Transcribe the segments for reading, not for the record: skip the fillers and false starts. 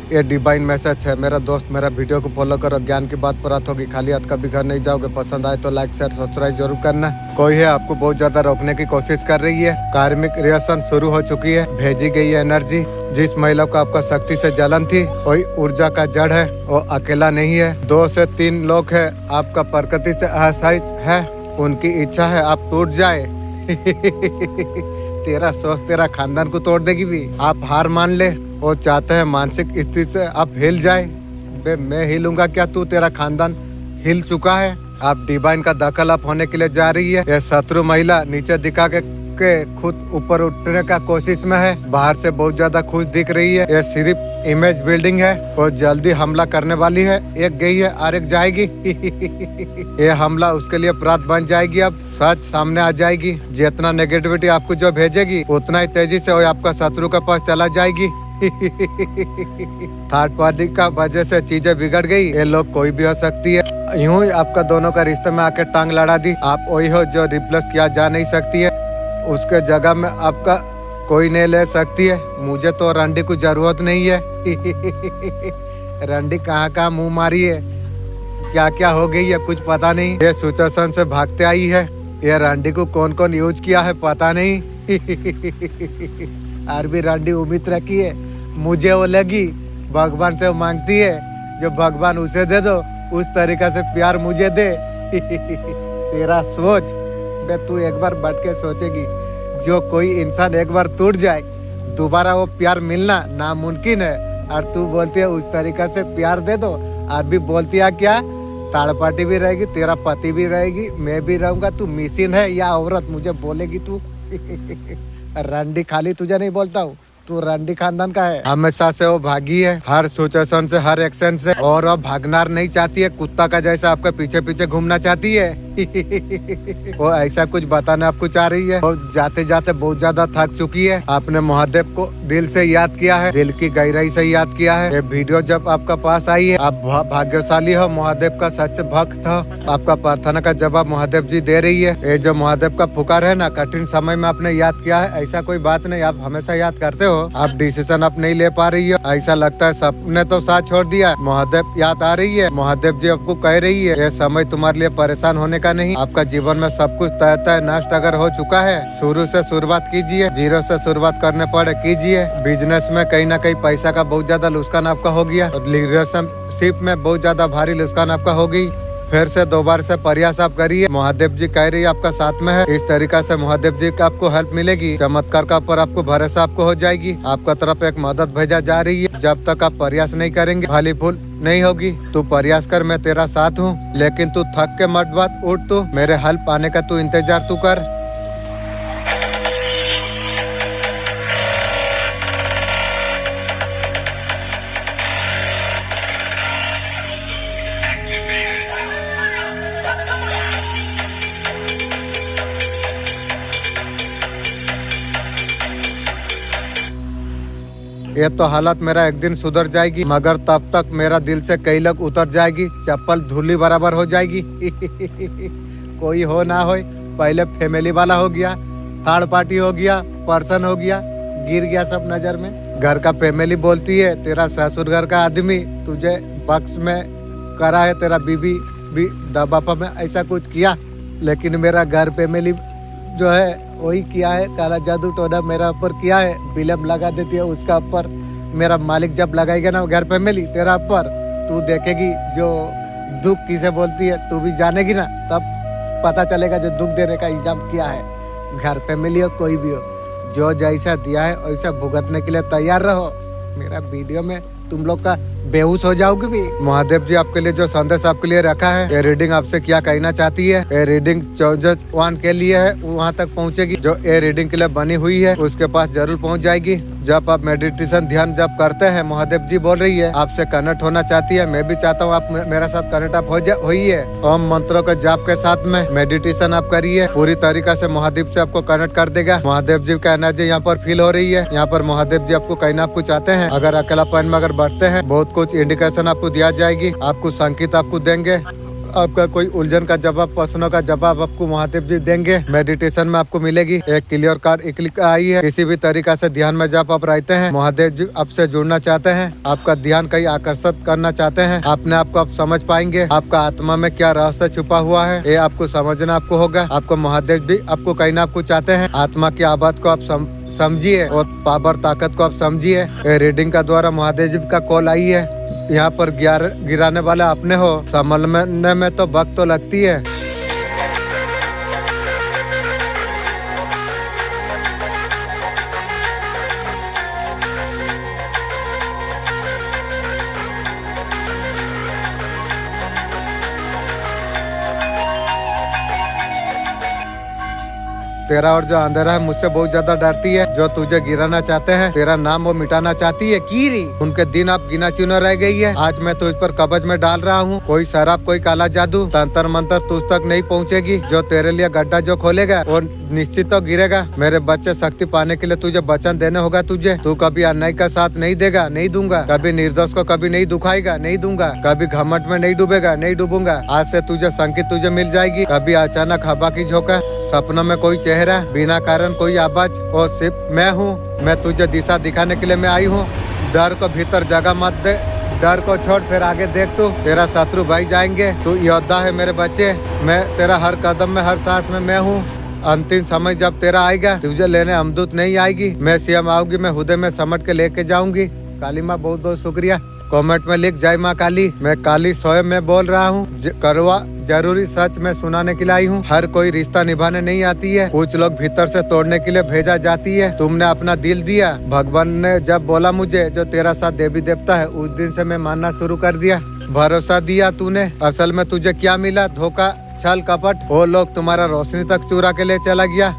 ये divine message है। मेरा दोस्त मेरा वीडियो को फॉलो करो, ज्ञान की बात प्राप्त होगी। खाली हाथ कभी घर नहीं जाओगे। पसंद आए तो लाइक शेयर सब्सक्राइब जरूर करना। कोई है आपको बहुत ज्यादा रोकने की कोशिश कर रही है। कार्मिक रिएक्शन शुरू हो चुकी है। भेजी गई है एनर्जी। जिस महिला को आपका शक्ति से जलन थी वही ऊर्जा का जड़ है। वो अकेला नहीं है, 2 से 3 लोग है। आपका प्रकृति से असहाय है। उनकी इच्छा है आप टूट जाए। तेरा सोच तेरा खानदान को तोड़ देगी भी। आप हार मान ले। वो चाहते हैं मानसिक स्थिति से आप हिल जाए। बे मैं हिलूंगा क्या, तू तेरा खानदान हिल चुका है। आप डिवाइन का दखल आप होने के लिए जा रही है। ये शत्रु महिला नीचे दिखा के खुद ऊपर उठने का कोशिश में है। बाहर से बहुत ज्यादा खुश दिख रही है। ये सिर्फ इमेज बिल्डिंग है। वो जल्दी हमला करने वाली है। एक गई है और एक जाएगी। ये हमला उसके लिए अपराध बन जाएगी। अब सच सामने आ जाएगी। जितना नेगेटिविटी आपको जो भेजेगी उतना ही तेजी से वो आपका शत्रु के पास चला जाएगी। थर्ड पार्टी का वजह से चीजें बिगड़ गई। ये लोग कोई भी हो सकती है। यूं ही आपका दोनों का रिश्ते में आके टांग लड़ा दी। आप वही हो जो रिप्लेस किया जा नहीं सकती है। उसके जगह में आपका कोई नहीं ले सकती है। मुझे तो रंडी को जरूरत नहीं है। रंडी कहाँ कहाँ मुंह मारी है, क्या क्या हो गई है कुछ पता नहीं। ये सिचुएशन से भागते आई है। ये रंडी को कौन कौन यूज किया है पता नहीं। और भी रंडी उम्मीद रखी है। मुझे वो लगी भगवान से मांगती है, जो भगवान उसे दे दो उस तरीका से प्यार मुझे दे। तेरा सोच बे, तू एक बार बैठ के सोचेगी। जो कोई इंसान एक बार टूट जाए दोबारा वो प्यार मिलना नामुमकिन है। और तू बोलती है उस तरीका से प्यार दे दो। और भी बोलती है क्या, थर्ड पार्टी भी रहेगी, तेरा पति भी रहेगी, मैं भी रहूंगा। तू मिसिन है या औरत मुझे बोलेगी तू। रंडी खाली तुझे नहीं बोलता हूँ, तू रंडी खानदान का है। हमेशा से वो भागी है, हर सिचुएशन से हर एक्शन से। और अब भागना नहीं चाहती है, कुत्ता का जैसा आपके पीछे पीछे घूमना चाहती है। वो ऐसा कुछ बताने आपको चाह रही है। वो जाते जाते बहुत ज्यादा थक चुकी है। आपने महादेव को दिल से याद किया है, दिल की गहराई से याद किया है। ये वीडियो जब आपका पास आई है, आप भाग्यशाली हो, महादेव का सच्चे भक्त हो। आपका प्रार्थना का जवाब महादेव जी दे रही है। ये जो महादेव का पुकार है ना, कठिन समय में आपने याद किया है, ऐसा कोई बात नहीं। आप हमेशा याद करते हो। आप डिसीजन आप नहीं ले पा रही हो, ऐसा लगता है सबने तो साथ छोड़ दिया। महादेव याद आ रही है। महादेव जी आपको कह रही है ये समय तुम्हारे लिए परेशान होने का नहीं। आपका जीवन में सब कुछ तय नष्ट अगर हो चुका है, शुरू से शुरुआत कीजिए। जीरो से शुरुआत करने पड़े कीजिए। बिजनेस में कहीं ना कहीं पैसा का बहुत ज्यादा नुकसान आपका हो गया। रिलेशनशिप में बहुत ज्यादा भारी नुकसान आपका हो गई। फिर से दोबारा से प्रयास आप करिए। महादेव जी कह रही है आपका साथ में है। इस तरीका से महादेव जी का आपको हेल्प मिलेगी। चमत्कार का ऊपर आपको भरोसा आपको हो जाएगी। आपका तरफ एक मदद भेजा जा रही है। जब तक आप प्रयास नहीं करेंगे फली फूल नहीं होगी। तू प्रयास कर, मैं तेरा साथ हूँ। लेकिन तू थक के मत बात उठ, तू मेरे हेल्प आने का तू इंतजार तू कर। ये तो हालत मेरा एक दिन सुधर जाएगी, मगर तब तक मेरा दिल से कई लोग उतर जाएगी। चप्पल धूली बराबर हो जाएगी। कोई हो ना हो, पहले फैमिली वाला हो गया, थर्ड पार्टी हो गया, पर्सन हो गया, गिर गया सब नजर में। घर का फैमिली बोलती है तेरा ससुर घर का आदमी तुझे बक्स में करा है, तेरा बीबी भी दबापा में ऐसा कुछ किया। लेकिन मेरा घर फैमिली जो है वही किया है। काला जादू टोना मेरा ऊपर किया है। बिलम लगा देती है उसका ऊपर। मेरा मालिक जब लगाएगा ना घर पे मिली तेरा ऊपर, तू देखेगी जो दुख किसे बोलती है, तू भी जानेगी ना, तब पता चलेगा जो दुख देने का इंतजाम किया है। घर पे मिली हो कोई भी हो, जो जैसा दिया है वैसा भुगतने के लिए तैयार रहो। मेरा वीडियो में तुम लोग का बेहोश हो जाओगे भी। महादेव जी आपके लिए जो संदेश आपके लिए रखा है, ये रीडिंग आपसे क्या कहना चाहती है। ये रीडिंग चौजवान के लिए है, वहाँ तक पहुँचेगी। जो ये रीडिंग के लिए बनी हुई है उसके पास जरूर पहुँच जाएगी। जब आप मेडिटेशन ध्यान जब करते हैं, महादेव जी बोल रही है आपसे कनेक्ट होना चाहती है। मैं भी चाहता हूँ आप मेरा साथ कनेक्ट आप होइए। ओम मंत्रों के जाप के साथ में मेडिटेशन आप करिए। पूरी तरीका से महादेव से आपको कनेक्ट कर देगा। महादेव जी का एनर्जी यहाँ पर फील हो रही है। यहाँ पर महादेव जी आपको कहना आपको चाहते हैं। अगर अकेलापन में अगर बढ़ते हैं, बहुत कुछ इंडिकेशन आपको दिया जाएगी, आपको संकेत आपको देंगे। आपका कोई उलझन का जवाब, प्रश्नों का जवाब आपको महादेव जी देंगे। मेडिटेशन में आपको मिलेगी। एक क्लियर कार्ड एक क्लिक आई है। किसी भी तरीका से ध्यान में जब आप रहते हैं, महादेव जी आपसे जुड़ना चाहते हैं, आपका ध्यान कहीं आकर्षित करना चाहते हैं, अपने आप को आप समझ पाएंगे। आपका आत्मा में क्या रहस्य छुपा हुआ है ये आपको समझना आपको होगा। आपको महादेव भी आपको कहीं ना आपको चाहते हैं। आत्मा की आवाज को आप समझिए और पावर ताकत को आप समझिए। रीडिंग का द्वारा महादेव जी का कॉल आई है। यहाँ पर गिराने वाले आपने हो, संभलने में तो वक्त तो लगती है। तेरा और जो अंधेरा है मुझसे बहुत ज्यादा डरती है। जो तुझे गिराना चाहते हैं, तेरा नाम वो मिटाना चाहती है। कीरी उनके दिन आप गिना चुना रह गई है। आज मैं तुझ पर कब्ज में डाल रहा हूँ। कोई शराब, कोई काला जादू, तंत्र मंत्र तुझ तक नहीं पहुँचेगी। जो तेरे लिए गड्ढा जो खोलेगा वो निश्चित तो गिरेगा। मेरे बच्चे, शक्ति पाने के लिए तुझे वचन देने होगा तुझे। तू कभी अन्याय का साथ नहीं देगा, नहीं दूंगा। कभी निर्दोष को कभी नहीं दुखाएगा, नहीं दूंगा। कभी घमंड में नहीं डूबेगा, नहीं डूबूंगा। आज से तुझे संकेत तुझे मिल जाएगी। कभी अचानक हवा की झोंका, सपनों में कोई चेहरा, बिना कारण कोई आवाज, और सिर्फ मैं हूँ। मैं तुझे दिशा दिखाने के लिए मैं आई हूँ। डर को भीतर जगह मत दे, डर को छोड़, फिर आगे देख। तू तेरा शत्रु भाई जाएंगे। तू योद्धा है मेरे बच्चे। मैं तेरा हर कदम में, हर सांस में मैं हूँ। अंतिम समय जब तेरा आएगा, तुझे लेने हमदूत नहीं आएगी। मैं सीएम आऊंगी, मैं हृदय में समट के लेके जाऊंगी। काली माँ बहुत बहुत शुक्रिया। कमेंट में लिख जय माँ काली। मैं काली स्वयं में बोल रहा हूँ। करवा जरूरी सच में सुनाने के लिए आई हूँ। हर कोई रिश्ता निभाने नहीं आती है। कुछ लोग भीतर से तोड़ने के लिए भेजा जाती है। तुमने अपना दिल दिया। भगवान ने जब बोला मुझे जो तेरा साथ देवी देवता है, उस दिन से मैं मानना शुरू कर दिया। भरोसा दिया तूने। असल में तुझे क्या मिला? धोखा, छल, कपट। वो लोग तुम्हारा रोशनी तक चुरा के ले चला गया।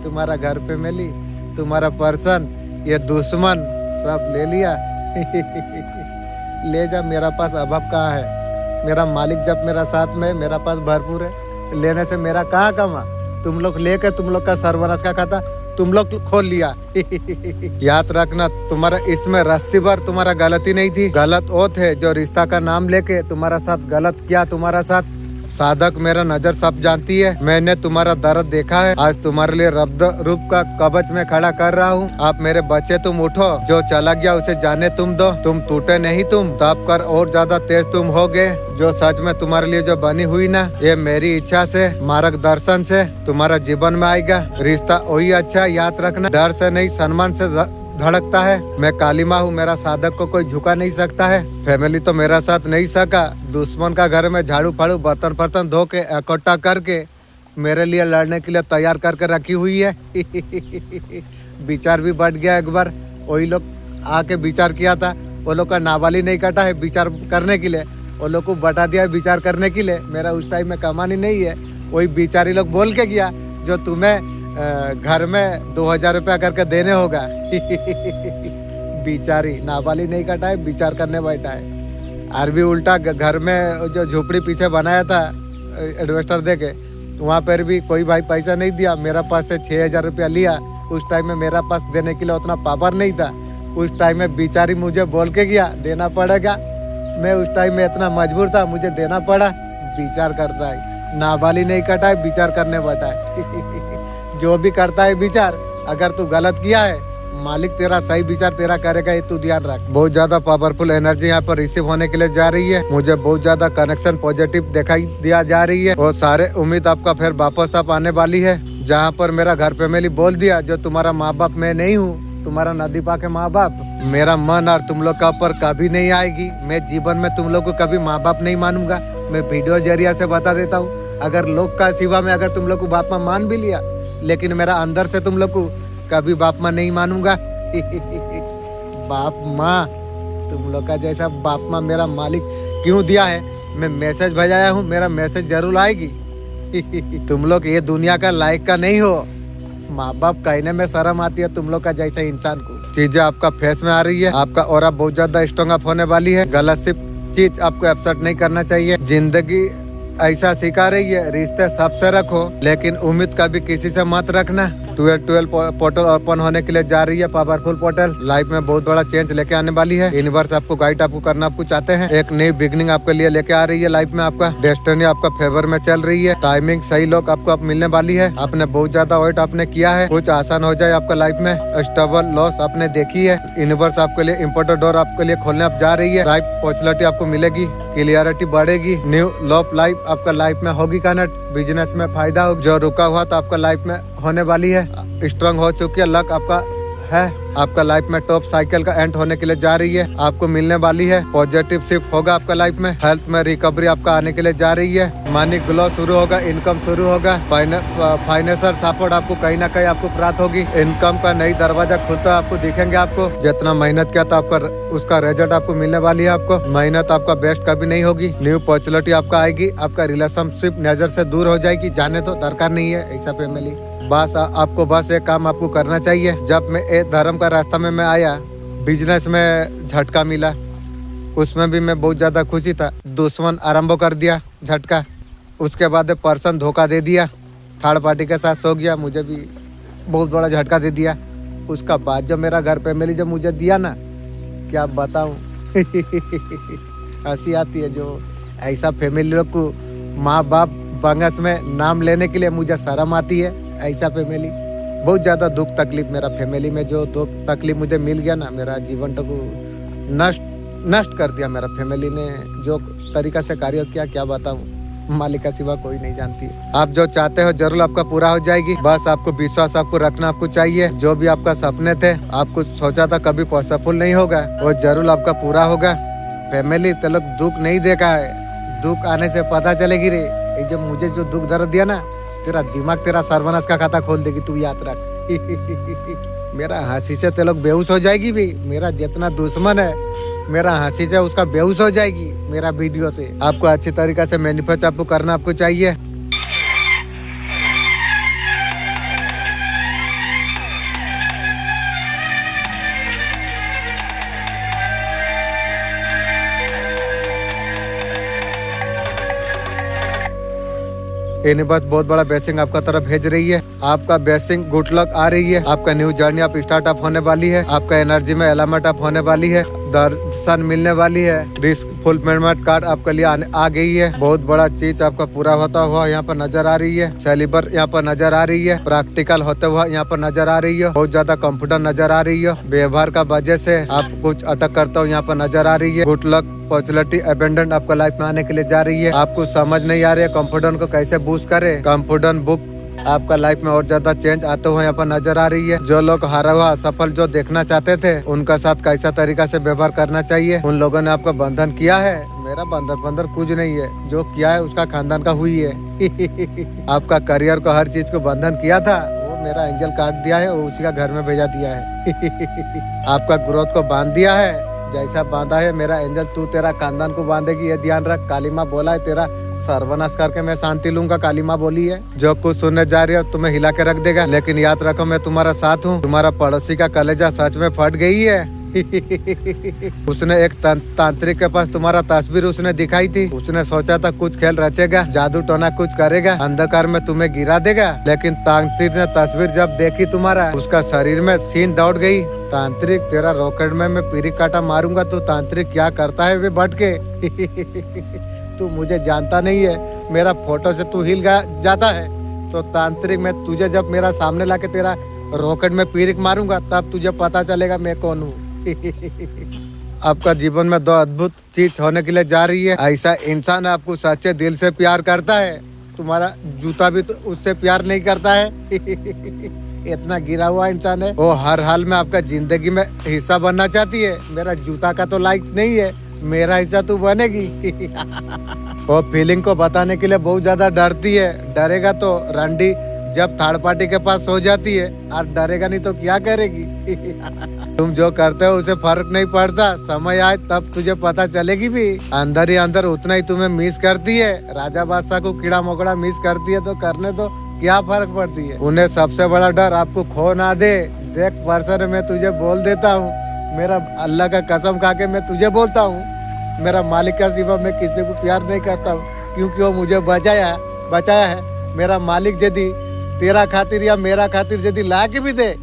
तुम्हारा घर पे मिली, तुम्हारा पर्सन, ये दुश्मन सब ले लिया। ले जा, मेरा पास अभाव कहाँ है? मेरा मालिक जब मेरा साथ में, मेरा पास भरपूर है। लेने से मेरा कहाँ कमा? तुम लोग लेके तुम लोग का सर्वनाश का खाता तुम लोग खोल लिया। याद रखना, तुम्हारा इसमें रस्सी भर तुम्हारा गलती नहीं थी। गलत वो थे जो रिश्ता का नाम लेके तुम्हारा साथ गलत किया। तुम्हारा साथ साधक मेरा नजर सब जानती है। मैंने तुम्हारा दर्द देखा है। आज तुम्हारे लिए रब्द रूप का कवच में खड़ा कर रहा हूँ। आप मेरे बच्चे, तुम उठो। जो चला गया उसे जाने तुम दो। तुम टूटे नहीं, तुम तब कर और ज्यादा तेज तुम हो गए। जो सच में तुम्हारे लिए जो बनी हुई ना, ये मेरी इच्छा से, मार्गदर्शन से तुम्हारा जीवन में आएगा। रिश्ता वही अच्छा, याद रखना। डर से नहीं, सम्मान से धड़कता है। मैं काली माँ हूँ। मेरा साधक को कोई झुका नहीं सकता है। फैमिली तो मेरा साथ नहीं सका। दुश्मन का घर में झाड़ू फाड़ू, बर्तन बर्तन धो के इकट्ठा करके मेरे लिए लड़ने के लिए तैयार करके रखी हुई है। विचार भी बढ़ गया। एक बार वही लोग आके विचार किया था। वो लोग का नावाली नहीं कटा है विचार करने के लिए। वो लोग को बता दिया है विचार करने के लिए। मेरा उस टाइम में कमानी नहीं है। वही बिचारी लोग बोल के गया जो तुम्हें घर में 2000 रुपया करके देने होगा। बिचारी नाबाली नहीं कटा है, विचार करने बैठा है। अरबी उल्टा घर में जो झोपड़ी पीछे बनाया था एडवेस्टर दे के, वहाँ पर भी कोई भाई पैसा नहीं दिया। मेरा पास से 6000 रुपया लिया। उस टाइम में मेरा पास देने के लिए उतना पावर नहीं था। उस टाइम में बिचारी मुझे बोल के गया देना पड़ेगा। मैं उस टाइम में इतना मजबूर था, मुझे देना पड़ा। विचार करता है, नाबाली नहीं कटा है, विचार करने बैठा है। जो भी करता है विचार, अगर तू गलत किया है, मालिक तेरा सही विचार तेरा करेगा, ये तू ध्यान रख। बहुत ज्यादा पावरफुल एनर्जी यहाँ पर रिसीव होने के लिए जा रही है। मुझे बहुत ज्यादा कनेक्शन पॉजिटिव दिखाई दिया जा रही है। और सारे उम्मीद आपका फिर वापस आप आने वाली है। जहाँ पर मेरा घर फैमिली बोल दिया जो तुम्हारा माँ बाप मैं नहीं हूँ, तुम्हारा नदी पा के माँ बाप, मेरा मन और तुम लोग का ऊपर कभी नहीं आएगी। मैं जीवन में तुम लोग को कभी माँ बाप नहीं मानूंगा। मैं वीडियो जरिया से बता देता हूँ। अगर लोग का सिवा में अगर तुम लोग को बाप माँ मान भी लिया, लेकिन मेरा अंदर से तुम लोग को कभी बाप माँ नहीं मानूंगा। बाप माँ, तुम लोग का जैसा बाप माँ मेरा मालिक क्यों दिया है? मैं मैसेज भेजाया हूँ, मेरा मैसेज जरूर आएगी। तुम लोग ये दुनिया का लायक का नहीं हो। माँ बाप कहने में शर्म आती है तुम लोग का जैसा इंसान को। चीजें आपका फेस में आ रही है। आपका ऑरा बहुत ज्यादा स्ट्रॉन्ग अप होने वाली है। गलत सी चीज आपको अपसेट नहीं करना चाहिए। जिंदगी ऐसा सिखा रही है, रिश्ते सबसे रखो, लेकिन उम्मीद कभी किसी से मत रखना। 12 पोर्टल ओपन होने के लिए जा रही है, पावरफुल पोर्टल। लाइफ में बहुत बड़ा चेंज लेके आने वाली है। यूनिवर्स आपको गाइड आपको करना आपको चाहते हैं, एक नई बिगनिंग आपके लिए लेके आ रही है। लाइफ में आपका डेस्टिनी आपका फेवर में चल रही है, टाइमिंग सही लोग आपको आप मिलने वाली है। आपने बहुत ज्यादा वेट आपने किया है, कुछ आसान हो जाए आपका लाइफ में। स्टेबल लॉस आपने देखी है, यूनिवर्स आपके लिए इम्पोर्टेंट डोर आपके लिए खोलने आप जा रही है। लाइफ अपॉर्चुनिटी आपको मिलेगी, क्लियरिटी बढ़ेगी, न्यू लव लाइफ आपका लाइफ में होगी कनेक्ट, बिजनेस में फायदा होगा। जो रुका हुआ तो आपका लाइफ में होने वाली है, स्ट्रांग हो चुकी है, लक आपका है। आपका लाइफ में टॉप साइकिल का एंड होने के लिए जा रही है, आपको मिलने वाली है। पॉजिटिव शिफ्ट होगा आपका लाइफ में, हेल्थ में रिकवरी आपका आने के लिए जा रही है। मनी ग्लो शुरू होगा, इनकम शुरू होगा, फाइनेंशियल सपोर्ट आपको कहीं ना कहीं आपको प्राप्त होगी। इनकम का नई दरवाजा खुलता आपको दिखेंगे। आपको जितना मेहनत किया था आपका उसका रिजल्ट आपको मिलने वाली है। आपको मेहनत आपका बेस्ट कभी नहीं होगी, न्यू अपॉर्चुनिटी आपका आएगी। आपका रिलेशनशिप नजर से दूर हो जाएगी, जाने तो दरकार नहीं है ऐसा फैमिली। बस आपको बस एक काम आपको करना चाहिए। जब मैं एक धर्म का रास्ता में मैं आया, बिजनेस में झटका मिला, उसमें भी मैं बहुत ज़्यादा खुशी था। दुश्मन आरंभ कर दिया झटका, उसके बाद पर्सन धोखा दे दिया, थर्ड पार्टी के साथ सो गया, मुझे भी बहुत बड़ा झटका दे दिया। उसका बाद जो मेरा घर फैमिली जो मुझे दिया ना, क्या बताऊँ हंसी आती है। जो ऐसा फैमिली लोग को माँ बाप बंगस में नाम लेने के लिए मुझे शर्म आती है। ऐसा फैमिली बहुत ज़्यादा दुख तकलीफ, मेरा फैमिली में जो दुख तकलीफ मुझे मिल गया ना, मेरा जीवन को नष्ट कर दिया। मेरा फैमिली ने जो तरीका से कार्य किया, क्या बताऊं, मालिक का सिवा कोई नहीं जानती है। आप जो चाहते हो जरूर आपका पूरा हो जाएगी, बस आपको विश्वास आपको रखना आपको चाहिए। जो भी आपका सपने थे, आपको सोचा था कभी पॉसिबल नहीं होगा, वो जरूर आपका पूरा होगा। फैमिली तो लोग दुख नहीं देखा है, दुख आने से पता चलेगी रे। ये जो मुझे जो दुख दर्द दिया ना, तेरा दिमाग तेरा सर्वनाश का खाता खोल देगी, तू याद रख। मेरा हंसी से ते लोग बेहोश हो जाएगी भी। मेरा जितना दुश्मन है, मेरा हंसी से उसका बेहोश हो जाएगी। मेरा वीडियो से आपको अच्छी तरीके से मैनिफेस्ट आपको करना आपको चाहिए। यूनिवर्स बहुत बड़ा ब्लेसिंग आपका तरफ भेज रही है। आपका ब्लेसिंग गुड लक आ रही है। आपका न्यू जर्नी आप स्टार्टअप होने वाली है। आपका एनर्जी में एलामेंट अप होने वाली है, दर्शन मिलने वाली है। रिस्क फुलफिलमेंट कार्ड आपके लिए आ गई है। बहुत बड़ा चीज आपका पूरा होता हुआ यहाँ पर नजर आ रही है। सेलिबर यहाँ पर नजर आ रही है, प्रैक्टिकल होते हुआ यहाँ पर नजर आ रही है। बहुत ज्यादा कॉन्फिडेंट नजर आ रही है। व्यवहार का वजह से आप कुछ अटक करते हो यहाँ पर नजर आ रही है। गुड लक अपॉर्चुनिटी अबेंडेंट आपका लाइफ में आने के लिए जा रही है। आपको समझ नहीं आ रही है कॉन्फिडेंट को कैसे बूस्ट करे। कॉन्फिडेंट बुक आपका लाइफ में और ज्यादा चेंज आते हुए यहाँ पर नजर आ रही है। जो लोग हारा हुआ सफल जो देखना चाहते थे, उनका साथ कैसा तरीका से व्यवहार करना चाहिए, उन लोगों ने आपका बंधन किया है। मेरा बंधन कुछ नहीं है, जो किया है उसका खानदान का हुई है। आपका करियर को हर चीज को बंधन किया था, वो मेरा एंजल काट दिया है, उसी का घर में भेजा दिया है। आपका ग्रोथ को बांध दिया है, जैसा बांधा है मेरा एंजल, तू तेरा खानदान को बांधेगी, ये ध्यान रख। काली माँ बोला है तेरा सर्वनाश करके मैं शांति लूंगा, काली माँ बोली है। जो कुछ सुनने जा रही है तुम्हें हिला के रख देगा, लेकिन याद रखो मैं तुम्हारा साथ हूँ। तुम्हारा पड़ोसी का कलेजा सच में फट गई है। उसने एक तांत्रिक के पास तुम्हारा तस्वीर उसने दिखाई थी। उसने सोचा था कुछ खेल रचेगा, जादू टोना कुछ करेगा, अंधकार में तुम्हें गिरा देगा। लेकिन तांत्रिक ने तस्वीर जब देखी तुम्हारा, उसका शरीर में सीन दौड़ गई। तांत्रिक तेरा रॉकेट में मैं पीरी काटा मारूंगा। तो तांत्रिक क्या करता है वे बट के। तू मुझे जानता नहीं है, मेरा फोटो से तू हिल जाता है। तो तांत्रिक मैं तुझे जब मेरा सामने लाके तेरा रॉकेट में पीरिक मारूंगा, तब तुझे पता चलेगा मैं कौन हूँ। आपका जीवन में दो अद्भुत चीज होने के लिए जा रही है। ऐसा इंसान आपको सच्चे दिल से प्यार करता है, तुम्हारा जूता भी तो उससे प्यार नहीं करता है। इतना गिरा हुआ इंसान है, वो हर हाल में आपका जिंदगी में हिस्सा बनना चाहती है। मेरा जूता का तो लाइक नहीं है, मेरा हिस्सा तू बनेगी। वो फीलिंग को बताने के लिए बहुत ज्यादा डरती है। डरेगा तो रंडी जब थर्ड पार्टी के पास सो जाती है, और डरेगा नहीं तो क्या करेगी। तुम जो करते हो उसे फर्क नहीं पड़ता, समय आए तब तुझे पता चलेगी भी। अंदर ही अंदर उतना ही तुम्हें मिस करती है। राजा बादशाह को कीड़ा मकोड़ा मिस करती है तो करने दो, क्या फर्क पड़ती है। उन्हें सबसे बड़ा डर आपको खो ना दे। देख पर्सन मैं तुझे बोल देता हूँ, मेरा अल्लाह का कसम खा के मैं तुझे बोलता हूँ, मेरा मालिक का सिवा मैं किसी को प्यार नहीं करता हूँ, क्योंकि वो मुझे बचाया है। मेरा मालिक यदि तेरा खातिर या मेरा खातिर यदि ला के भी दे,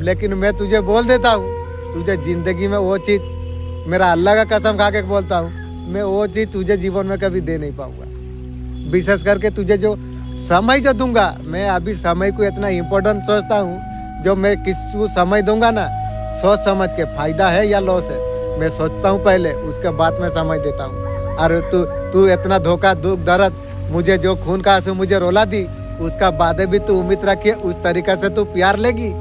लेकिन मैं तुझे बोल देता हूँ, तुझे जिंदगी में वो चीज, मेरा अल्लाह का कसम खा के बोलता हूँ, मैं वो चीज तुझे जीवन में कभी दे नहीं पाऊंगा। विशेष करके तुझे जो समय जो दूंगा, मैं अभी समय को इतना इम्पोर्टेंट सोचता हूँ, जो मैं किसी को समय दूंगा ना, सोच समझ के फायदा है या लॉस है, मैं सोचता हूँ पहले, उसके बाद में समय देता हूँ। और तू इतना धोखा दुख दर्द, मुझे जो खून का आंसू मुझे रोला दी, उसका बाद भी तू उम्मीद रखिए उस तरीका से तू प्यार लेगी।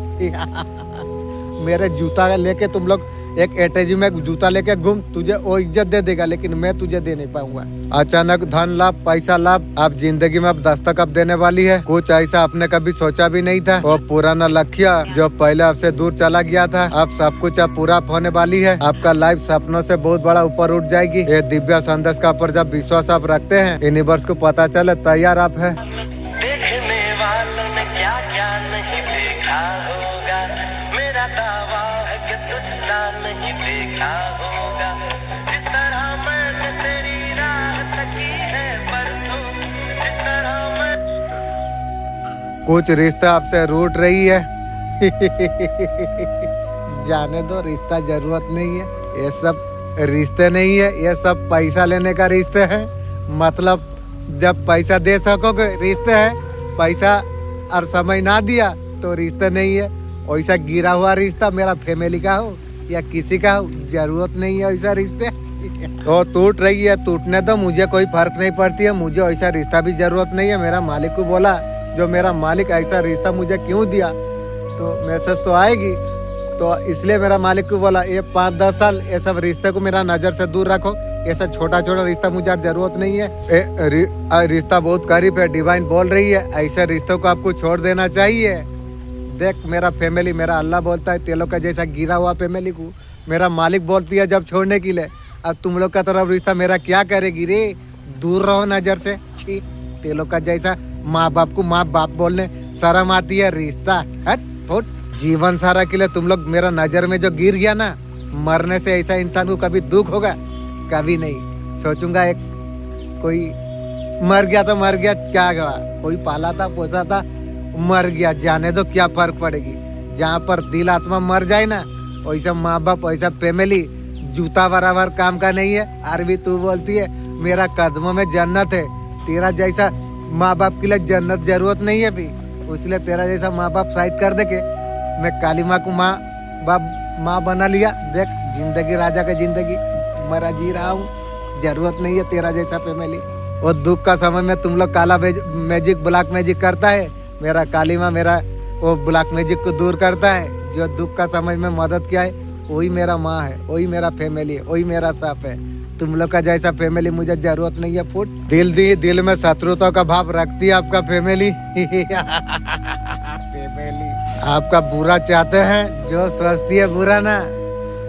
मेरे जूता लेके तुम लोग एक एटेजी में जूता लेके घूम, तुझे वो इज्जत दे देगा, लेकिन मैं तुझे दे नहीं पाऊंगा। अचानक धन लाभ, पैसा लाभ, अब जिंदगी में अब दस्तक अब देने वाली है। कुछ ऐसा आपने कभी सोचा भी नहीं था। वो पुराना लक्ष्य जो पहले आपसे दूर चला गया था, अब सब कुछ अब पूरा होने वाली है। आपका लाइफ सपनों से बहुत बड़ा ऊपर उठ जाएगी। ये दिव्य संदेश का ऊपर जब विश्वास आप रखते हैं, यूनिवर्स को पता चले तैयार आप है। देखने वालों ने क्या क्या नहीं देखा होगा, मेरा दावा है कि तुझसा नहीं देखा होगा। जिस तरह मैंने तेरी राह तकी है परसों, जिस तरह मैं कुछ रिश्ता आपसे रूठ रही है। जाने दो, रिश्ता जरूरत नहीं है। ये सब रिश्ते नहीं है, ये सब पैसा लेने का रिश्ते है। मतलब जब पैसा दे सकोगे रिश्ते है, पैसा और समय ना दिया तो रिश्ते नहीं है। वैसा गिरा हुआ रिश्ता मेरा फैमिली का हो या किसी का हो, जरूरत नहीं है ऐसा रिश्ते। तो टूट रही है, टूटने दो, मुझे कोई फर्क नहीं पड़ती है। मुझे ऐसा रिश्ता भी जरूरत नहीं है। मेरा मालिक को बोला, जो मेरा मालिक ऐसा रिश्ता मुझे क्यों दिया, तो मैसेज तो आएगी। तो इसलिए मेरा मालिक को बोला, ये 5-10 साल ये सब रिश्ते को मेरा नजर से दूर रखो। ऐसा छोटा छोटा रिश्ता मुझे जरूरत नहीं है। रिश्ता बहुत करीब है, डिवाइन बोल रही है, ऐसे रिश्तों को आपको छोड़ देना चाहिए। देख मेरा फैमिली, मेरा अल्लाह बोलता है तेलों का जैसा गिरा हुआ फैमिली को मेरा मालिक बोलती है जब छोड़ने के लिए। अब तुम लोग का तरफ रिश्ता मेरा क्या करेगी रे, दूर रहो नजर से। छी, तेलों का जैसा माँ बाप को माँ बाप बोलने शर्म आती है। रिश्ता हट फुट, जीवन सारा के लिए तुम लोग मेरा नजर में जो गिर गया ना, मरने से ऐसा इंसान को कभी दुख होगा? कभी नहीं। सोचूंगा एक कोई मर गया तो मर गया, क्या गवा, कोई पाला था पोसा था, मर गया, जाने दो, क्या फर्क पड़ेगी। जहाँ पर दिल आत्मा मर जाए ना, वैसा माँ बाप वैसा फैमिली जूता बराबर काम का नहीं है। अरबी तू बोलती है मेरा कदमों में जन्नत है, तेरा जैसा माँ बाप के लिए जन्नत जरूरत नहीं है भी, इसलिए तेरा जैसा माँ बाप साइड कर दे के मैं काली माँ को माँ बना लिया। देख जिंदगी राजा का जिंदगी मरा जी रहा हूँ, जरूरत नहीं है तेरा जैसा फैमिली। वो दुख का समय में तुम लोग काला मैजिक ब्लैक मैजिक करता है, मेरा काली माँ मेरा वो ब्लैक मैजिक को दूर करता है। जो दुख का समय में मदद किया है वही मेरा माँ है, वही मेरा फैमिली है, वही मेरा साफ है। तुम लोग का जैसा फैमिली मुझे जरूरत नहीं है। फुट दिल में शत्रुता का भाव रखती है आपका फैमिली। फैमिली आपका बुरा चाहते हैं, जो सोचती है बुरा ना,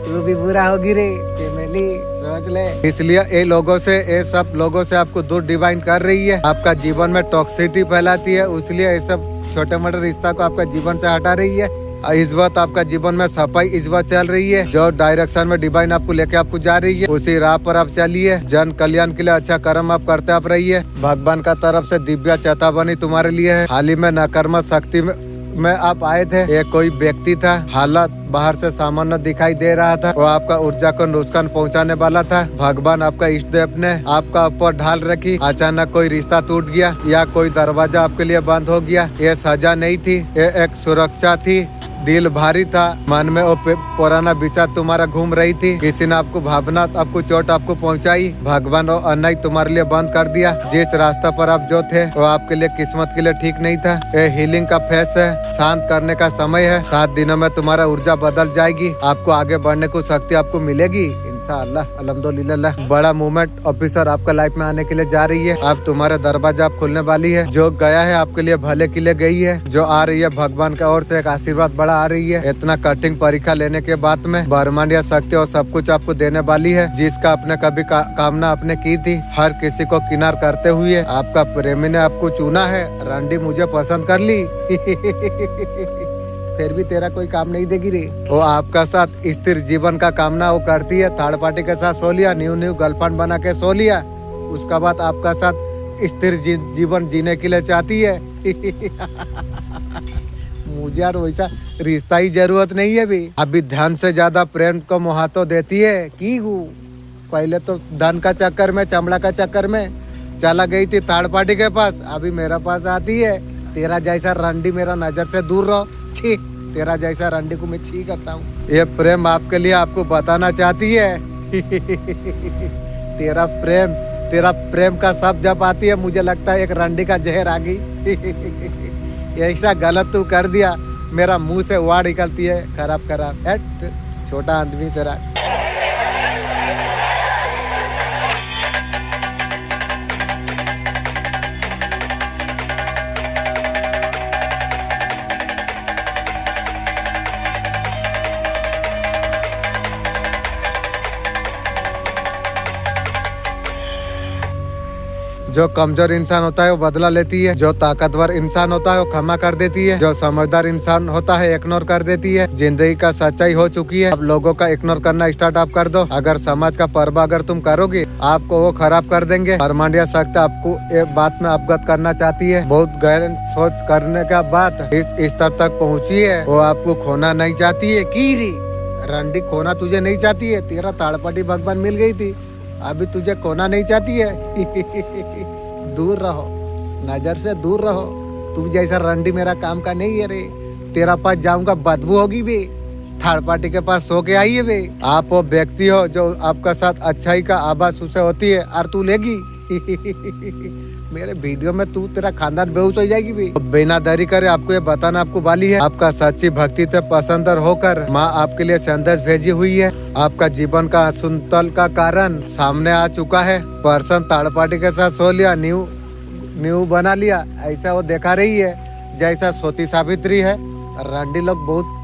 तू भी बुरा होगी रे फैमिली, सोच ले। इसलिए ये सब लोगों से आपको दूर डिवाइन कर रही है, आपका जीवन में टॉक्सिसिटी फैलाती है, इसलिए ये सब छोटे मोटे रिश्ता को आपका जीवन से हटा रही है। इस वक्त आपका जीवन में सफाई इस वक्त चल रही है, जो डायरेक्शन में डिवाइन आपको लेके आपको जा रही है, उसी राह पर आप चलिए। जन कल्याण के लिए अच्छा कर्म आप करते आप रहिए। भगवान का तरफ से दिव्य चेतावनी तुम्हारे लिए है। हाल ही में नकर्मा शक्ति में आप आए थे, ये कोई व्यक्ति था, हालात बाहर से सामान्य दिखाई दे रहा था, वो आपका ऊर्जा को नुकसान पहुंचाने वाला था। भगवान आपका इष्ट देव ने आपका ऊपर ढाल रखी। अचानक कोई रिश्ता टूट गया या कोई दरवाजा आपके लिए बंद हो गया, ये सजा नहीं थी, ये एक सुरक्षा थी। दिल भारी था, मन में वो पुराना विचार तुम्हारा घूम रही थी, किसी ने आपको भावना आपको चोट आपको पहुंचाई, भगवान और अन्याय तुम्हारे लिए बंद कर दिया। जिस रास्ता पर आप जो थे वो आपके लिए किस्मत के लिए ठीक नहीं था। ये हीलिंग का फेस है, शांत करने का समय है। 7 दिनों में तुम्हारा ऊर्जा बदल जाएगी, आपको आगे बढ़ने को शक्ति आपको मिलेगी इंशाअल्लाह अल्हम्दुलिल्लाह। बड़ा मूवमेंट ऑफिसर आपका लाइफ में आने के लिए जा रही है, अब तुम्हारा दरवाजा आप खुलने वाली है। जो गया है आपके लिए भले के लिए गई है, जो आ रही है भगवान का ओर से एक आशीर्वाद बड़ा आ रही है। इतना कठिन परीक्षा लेने के बाद में ब्रह्मांड शक्ति और सब कुछ आपको देने वाली है, जिसका आपने कभी कामना आपने की थी। हर किसी को किनार करते हुए आपका प्रेमी ने आपको चुना है। रंडी मुझे पसंद कर ली। फिर भी तेरा कोई काम नहीं देगी रे। वो आपका साथ स्थिर जीवन का कामना वो करती है, थर्ड पार्टी के साथ सो लिया, न्यू गर्लफ्रेंड बना के सो लिया, उसका बाद आपका साथ स्थिर जीवन जीने के लिए चाहती है। मुझे यार वैसा रिश्ता ही जरूरत नहीं है भी। अभी धन से ज्यादा प्रेम को महत्व देती है की गु। पहले तो धन का चक्कर में, चमड़ा का चक्कर में चला गई थी थर्ड पार्टी के पास, अभी मेरे पास आती है। तेरा जैसा रंडी मेरा नजर से दूर रहो, छी। तेरा जैसा रंडी को मैं छी करता हूँ। ये प्रेम आपके लिए आपको बताना चाहती है। तेरा प्रेम का शब्द जब आती है मुझे लगता है एक रंडी का जहर आ गई। ऐसा गलत तू कर दिया, मेरा मुंह से वाड़ निकलती है खराब खराब। छोटा आदमी तेरा। जो कमजोर इंसान होता है वो बदला लेती है, जो ताकतवर इंसान होता है वो क्षमा कर देती है, जो समझदार इंसान होता है इग्नोर कर देती है। जिंदगी का सच्चाई हो चुकी है, अब लोगों का इग्नोर करना स्टार्ट आप कर दो। अगर समाज का पर्वा अगर तुम करोगे आपको वो खराब कर देंगे। परमांडिया शक्ति आपको एक बात में अवगत करना चाहती है। बहुत गहन सोच करने का बात इस स्तर तक पहुँची है। वो आपको खोना नहीं चाहती है। कीरी रंडी खोना तुझे नहीं चाहती है। तेरा ताड़पटी भगवान मिल गई थी, अभी तुझे खोना नहीं चाहती है। दूर रहो, नजर से दूर रहो। तू जैसा रंडी मेरा काम का नहीं है रे। तेरा पास जाऊंगा बदबू होगी भी। थर्ड पार्टी के पास सो के आई है बे। आप वो व्यक्ति हो जो आपका साथ अच्छाई का आभास उसे होती है और तू लेगी। मेरे वीडियो में तू तेरा खानदान बेहोश हो जाएगी भी। बिना देरी करे आपको ये बताना आपको वाली है, आपका सच्ची भक्ति से पसंद होकर माँ आपके लिए संदेश भेजी हुई है। आपका जीवन का असंतुलन का कारण सामने आ चुका है। पर्सन थर्ड पार्टी के साथ सो लिया, न्यू बना लिया, ऐसा वो दिखा रही है जैसा सोती सावित्री है। रंडी लोग बहुत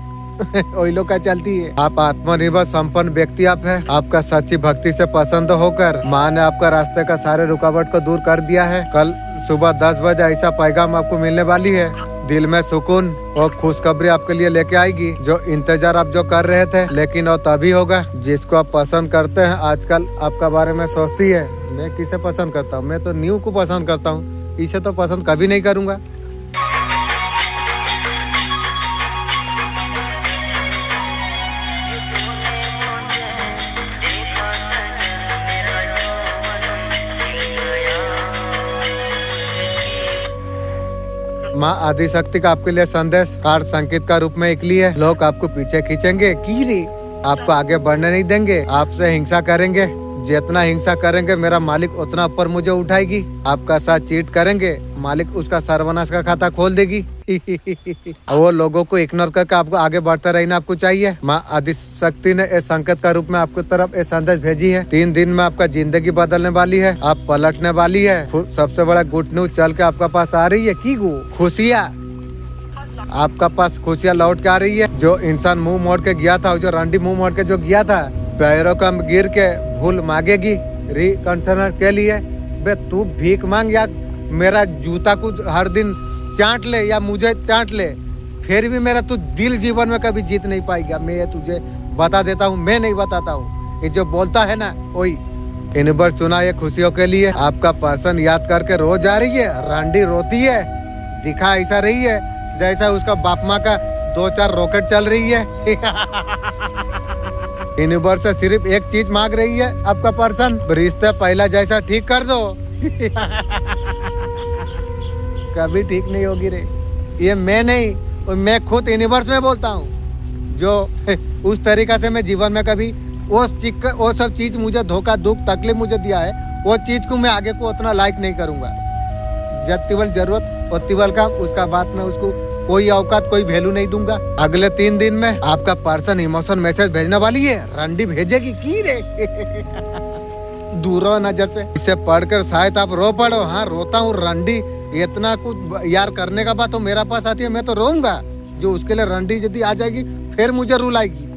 वही लोग का चलती है। आप आत्मनिर्भर संपन्न व्यक्ति आप है। आपका सच्ची भक्ति से पसंद होकर माँ ने आपका रास्ते का सारे रुकावट को दूर कर दिया है। कल सुबह 10 बजे ऐसा पैगाम आपको मिलने वाली है। दिल में सुकून और खुशखबरी आपके लिए लेके आएगी। जो इंतजार आप जो कर रहे थे, लेकिन वो तभी होगा जिसको आप पसंद करते हैं। आजकल आपका बारे में सोचती है मैं किसे पसंद करता हूँ, मैं तो न्यू को पसंद करता हूँ, इसे तो पसंद कभी नहीं करूँगा। माँ आदिशक्ति का आपके लिए संदेश कार्ड संकेत का रूप में निकली है। लोग आपको पीछे खींचेंगे, कीरी आपको आगे बढ़ने नहीं देंगे, आपसे हिंसा करेंगे। जितना हिंसा करेंगे मेरा मालिक उतना ऊपर मुझे उठाएगी। आपका साथ चीट करेंगे, मालिक उसका सर्वनाश का खाता खोल देगी। वो लोगों को इग्नोर करके आपको आगे बढ़ता रहना आपको चाहिए। माँ आदिशक्ति ने इस संकेत का रूप में आपकी तरफ एक संदेश भेजी है। 3 दिन में आपका जिंदगी बदलने वाली है, आप पलटने वाली है। सबसे बड़ा गुड न्यूज चल के आपका पास आ रही है की खुशियाँ। आपका पास खुशियाँ लौट के आ रही है। जो इंसान मुंह मोड़ के गया था, जो रंडी मुंह मोड़ के जो गया था, पैरों का गिर के भूल मांगेगी रिकंसर्न के लिए। बे तू भीख मांग या मेरा जूता को हर दिन चाट ले या मुझे चाट ले, फिर भी मेरा तू दिल जीवन में कभी जीत नहीं पाएगा। मैं ये तुझे बता देता हूँ, मैं नहीं बताता हूँ। ये जो बोलता है ना वही। इन बार चुना ये खुशियों के लिए। आपका पर्सन याद करके रो जा रही है। रंडी रोती है, दिखा ऐसा रही है जैसा उसका बाप माँ का 2-4 रॉकेट चल रही है। यूनिवर्स से सिर्फ एक चीज मांग रही है आपका पर्सन, रिश्ता पहला जैसा ठीक कर दो। कभी ठीक नहीं होगी रे। ये मैं नहीं, मैं खुद यूनिवर्स में बोलता हूँ। जो उस तरीका से मैं जीवन में कभी वो सब चीज मुझे धोखा दुख तकलीफ मुझे दिया है, वो चीज को मैं आगे को उतना लाइक नहीं करूंगा। जब तिवल जरूरत और तिवल काम, उसका बात में उसको कोई औकात कोई वैल्यू नहीं दूंगा। अगले 3 दिन में आपका पर्सन इमोशन मैसेज भेजने वाली है। रंडी भेजेगी की रे। दूर नजर से इसे पढ़कर शायद आप रो पड़ो। हाँ रोता हूँ। रंडी इतना कुछ यार करने का बात तो मेरा पास आती है, मैं तो रोऊंगा। जो उसके लिए रंडी यदि आ जाएगी फिर मुझे रुलाएगी।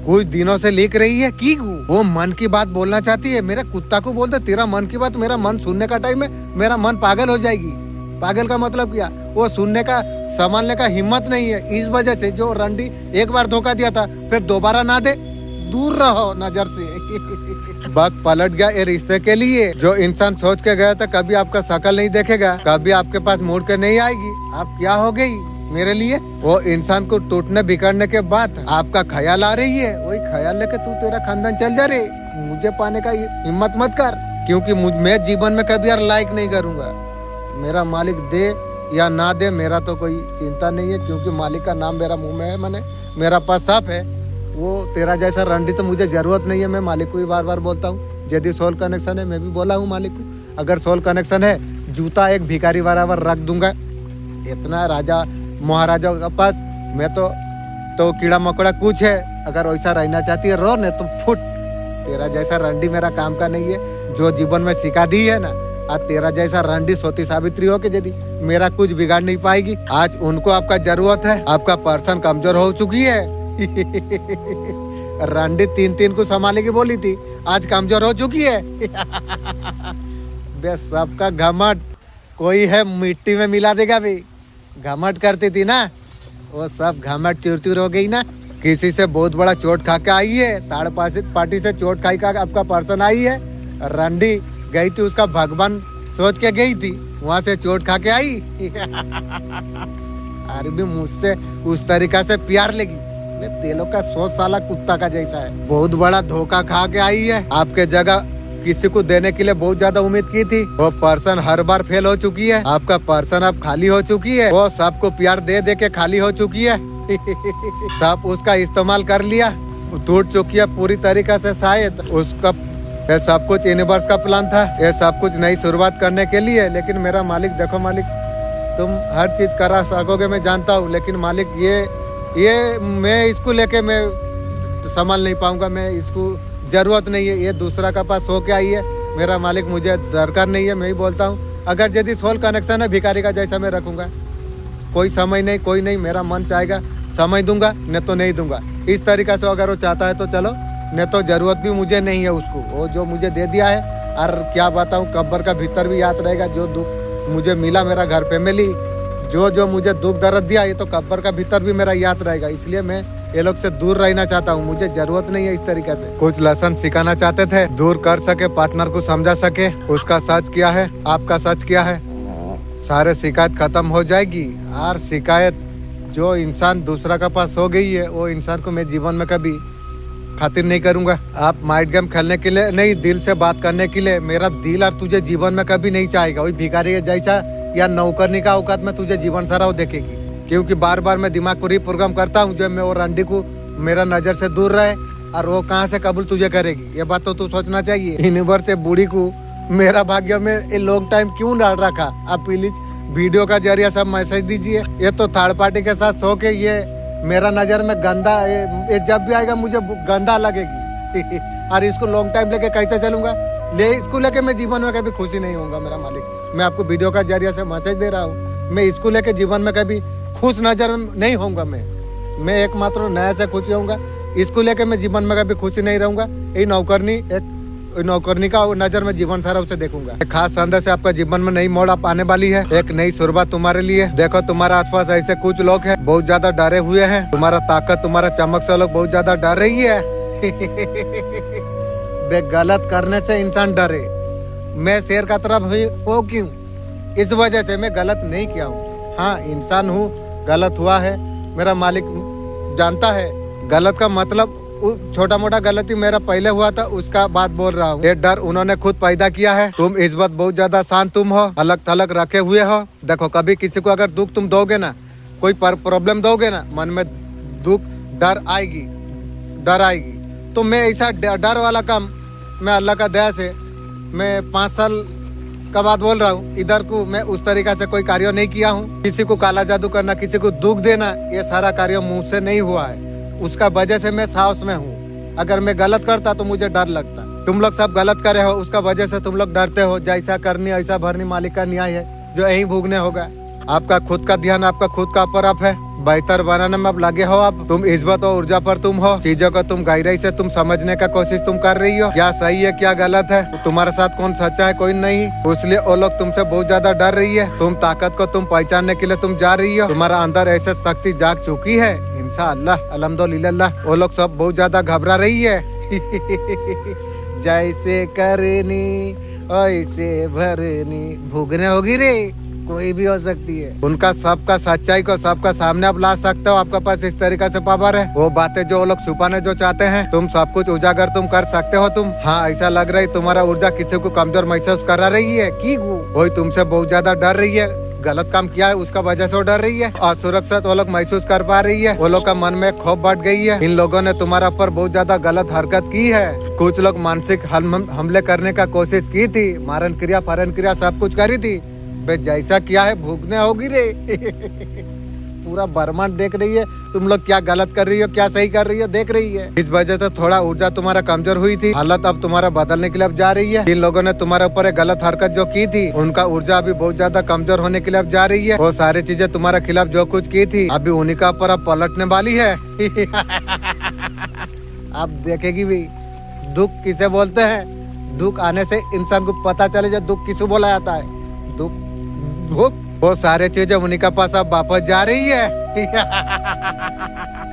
कुछ दिनों से लिख रही है की वो मन की बात बोलना चाहती है। मेरे कुत्ता को बोलते तेरा मन की बात मेरा मन सुनने का टाइम है, मेरा मन पागल हो जाएगी। पागल का मतलब क्या, वो सुनने का संभालने का हिम्मत नहीं है। इस वजह से जो रंडी एक बार धोखा दिया था फिर दोबारा ना दे, दूर रहो नजर से। वक्त पलट गया ये रिश्ते के लिए। जो इंसान सोच के गया था कभी आपका शकल नहीं देखेगा, कभी आपके पास मुड़ के नहीं आएगी, आप क्या हो गई मेरे लिए। वो इंसान को टूटने बिगड़ने के बाद आपका ख्याल आ रही है, वही ख्याल लेके तू तेरा खानदान चल जा रे। मुझे पाने का हिम्मत मत कर, क्योंकि मैं जीवन में कभी यार लाइक नहीं करूंगा। मेरा मालिक दे या ना दे मेरा तो कोई चिंता नहीं है, क्योंकि मालिक का नाम मेरा मुंह में है, मैंने मेरा पास साफ है। वो तेरा जैसा रंडी तो मुझे जरूरत नहीं है। मैं मालिक को भी बार बार बोलता हूँ, यदि सोल कनेक्शन है मैं भी बोला हूँ मालिक को, अगर सोल कनेक्शन है जूता एक भिखारी बराबर रख दूंगा। इतना राजा महाराजा के पास मैं तो कीड़ा मकोड़ा कुछ है। अगर वैसा रहना चाहती है रो, नहीं तो फुट। तेरा जैसा रंडी मेरा काम का नहीं है। जो जीवन में सिखा दी है ना, आज तेरा जैसा रंडी सोती सावित्री हो के यदि मेरा कुछ बिगाड़ नहीं पाएगी। आज उनको आपका जरूरत है, आपका पर्सन कमजोर हो चुकी है। रंडी 3 को संभालेगी बोली थी, आज कमजोर हो चुकी है। बे सबका घमंड कोई है मिट्टी में मिला देगा भी। घमंड करती थी ना, वो सब घमंड चूर हो गई ना। किसी से बहुत बड़ा चोट खा के आई है, ताड़ पार्टी से चोट खाई का आपका पर्सन आई है। रंडी गई थी उसका भगवान सोच के गई थी, वहां से चोट खा के आई। अरे भी मुझसे उस तरीका से प्यार लगी। तेलों का 100 साला कुत्ता का जैसा है। बहुत बड़ा धोखा खा के आई है। आपके जगह किसी को देने के लिए बहुत ज्यादा उम्मीद की थी, वो पर्सन हर बार फेल हो चुकी है। आपका पर्सन अब खाली हो चुकी है। वो सबको प्यार दे दे के खाली हो चुकी है। सब उसका इस्तेमाल कर लिया, टूट चुकी है पूरी तरीका से। शायद उसका ये सब कुछ यूनिवर्स का प्लान था, ये सब कुछ नई शुरुआत करने के लिए। लेकिन मेरा मालिक देखो मालिक, तुम हर चीज करा सकोगे मैं जानता हूँ, लेकिन मालिक ये मैं इसको लेके मैं संभाल नहीं पाऊंगा। मैं इसको जरूरत नहीं है, ये दूसरा का पास हो के आई है। मेरा मालिक मुझे दरकार नहीं है। मैं ही बोलता हूँ, अगर यदि सोल कनेक्शन है भिखारी का जैसा मैं रखूंगा। कोई समय नहीं, कोई नहीं, मेरा मन चाहेगा समय दूंगा, नहीं तो नहीं दूंगा। इस तरीका से अगर वो चाहता है तो चलो, नहीं तो जरूरत भी मुझे नहीं है उसको। वो जो मुझे दे दिया है, और क्या बताऊँ, कब्र का भीतर भी याद रहेगा। जो दुख मुझे मिला मेरा घर पे मिली, जो मुझे दुख दर्द दिया, ये तो कब्र का भीतर भी मेरा याद रहेगा। इसलिए मैं ये लोग से दूर रहना चाहता हूँ। मुझे जरूरत नहीं है इस तरीके से। कुछ लेसन सिखाना चाहते थे, दूर कर सके, पार्टनर को समझा सके, उसका सच क्या है, आपका सच क्या है, सारे शिकायत खत्म हो जाएगी। और शिकायत जो इंसान दूसरा का पास हो गई है, वो इंसान को मैं जीवन में कभी खातिर नहीं करूंगा। आप माइंड गेम खेलने के लिए नहीं, दिल से बात करने के लिए मेरा दिल और तुझे जीवन में कभी नहीं चाहेगा। वही भिखारी जैसा या नौकरनी का औकात में तुझे जीवन सारा वो देखेगी। क्योंकि बार बार मैं दिमाग को रिप्रोग्राम करता हूँ, जो मैं वो रंडी को मेरा नजर से दूर रहे, और वो कहाँ से कबूल तुझे करेगी। ये बात तो तू सोचना चाहिए। यूनिवर्स से बूढ़ी को मेरा भाग्य में लॉन्ग टाइम क्यों डाल रखा। आप प्लीज वीडियो का जरिया सब मैसेज दीजिए। ये तो थर्ड पार्टी के साथ सो के ये मेरा नजर में गंदा, ये जब भी आएगा मुझे गंदा लगेगी। और इसको लॉन्ग टाइम लेके कैसे चलूंगा। इसको लेके मैं जीवन में कभी खुशी नहीं होऊंगा। मेरा मालिक, मैं आपको वीडियो का जरिया से मैसेज दे रहा हूँ, मैं इसको लेके जीवन में कभी खुश नजर नहीं होऊंगा। मैं एकमात्र नया से खुश रहूंगा। इसको लेके मैं जीवन में कभी खुशी नहीं रहूंगा। ये नौकरनी का नजर में जीवन सारा उसे देखूंगा। एक खास संदेश से आपका जीवन में नई मोड़ आने वाली है, एक नई शुरुआत तुम्हारे लिए। देखो तुम्हारे आसपास ऐसे कुछ लोग हैं बहुत ज्यादा डरे हुए हैं। तुम्हारा ताकत, तुम्हारा चमक से लोग बहुत ज्यादा डर रही है। बे गलत करने से इंसान डरे। मैं शेर का तरफ हो क्यों, इस वजह से मैं गलत नहीं किया हूँ। हाँ इंसान हूँ, गलत हुआ है, मेरा मालिक जानता है। गलत का मतलब छोटा मोटा गलती मेरा पहले हुआ था, उसका बात बोल रहा हूँ। ये डर उन्होंने खुद पैदा किया है। तुम इस बात बहुत ज्यादा शांत तुम हो, अलग थलग रखे हुए हो। देखो कभी किसी को अगर दुख तुम दोगे ना, कोई प्रॉब्लम दोगे ना, मन में दुख डर आएगी। तो मैं ऐसा डर वाला काम, मैं अल्लाह का दया से मैं 5 साल का बात बोल रहा हूँ, इधर को मैं उस तरीका से कोई कार्य नहीं किया हूँ। किसी को काला जादू करना, किसी को दुख देना, ये सारा कार्य मुंह से नहीं हुआ है। उसका वजह से मैं साहस में हूँ। अगर मैं गलत करता तो मुझे डर लगता। तुम लोग सब गलत करे हो, उसका वजह से तुम लोग डरते हो। जैसा करनी ऐसा भरनी, मालिक का न्याय है जो यही भोगने होगा। आपका खुद का ध्यान, आपका खुद का अपर अप है, बेहतर बनाने में अब लगे हो। अब तुम इज्जत और ऊर्जा पर तुम हो। चीजों को तुम गहराई से तुम समझने का कोशिश तुम कर रही हो, क्या सही है क्या गलत है। तुम्हारे साथ कौन सच्चा है कोई नहीं, इसलिए वो लोग तुमसे बहुत ज्यादा डर रही है। तुम ताकत को तुम पहचानने के लिए तुम जा रही हो। तुम्हारा अंदर ऐसे शक्ति जाग चुकी है, इंशाअल्लाह अल्हम्दुलिल्लाह। वो लोग सब बहुत ज्यादा घबरा रही है। जैसे करनी ऐसे भरनी, भुगने होगी रे, कोई भी हो सकती है। उनका सबका सच्चाई को सबका सामने आप ला सकते हो। आपके पास इस तरीके से पावर है। वो बातें जो वो लोग छुपाने जो चाहते हैं, तुम सब कुछ उजागर तुम कर सकते हो। तुम हाँ, ऐसा लग रहा है तुम्हारा ऊर्जा किसी को कमजोर महसूस करा रही है कि वही तुमसे बहुत ज्यादा डर रही है। गलत काम किया है उसका वजह से वो डर रही है। असुरक्षित वो लोग महसूस कर पा रही है। वो लोग का मन में खौफ बढ़ गई है। इन लोगों ने तुम्हारा पर बहुत ज्यादा गलत हरकत की है। कुछ लोग मानसिक हमले करने का कोशिश की थी, मारण क्रिया फरण क्रिया सब कुछ करी थी। बे जैसा किया है भुगने होगी रे। पूरा ब्रह्मांड देख रही है तुम लोग क्या गलत कर रही हो, क्या सही कर रही हो, देख रही है। इस वजह से थोड़ा ऊर्जा तुम्हारा कमजोर हुई थी। हालत अब तुम्हारा बदलने के लिए अब जा रही है। इन लोगों ने तुम्हारे ऊपर एक गलत हरकत जो की थी, उनका ऊर्जा अभी बहुत ज्यादा कमजोर होने के लिए अब जा रही है। वो सारी चीजें तुम्हारे खिलाफ जो कुछ की थी, अभी उन्हीं का ऊपर अब पलटने वाली है। अब देखेगी भी दुख किसे बोलते हैं। दुख आने से इंसान को पता चले जो दुख किसे बोला जाता है। दुख वो सारे चीजें उन्हीं के पास अब वापस जा रही है।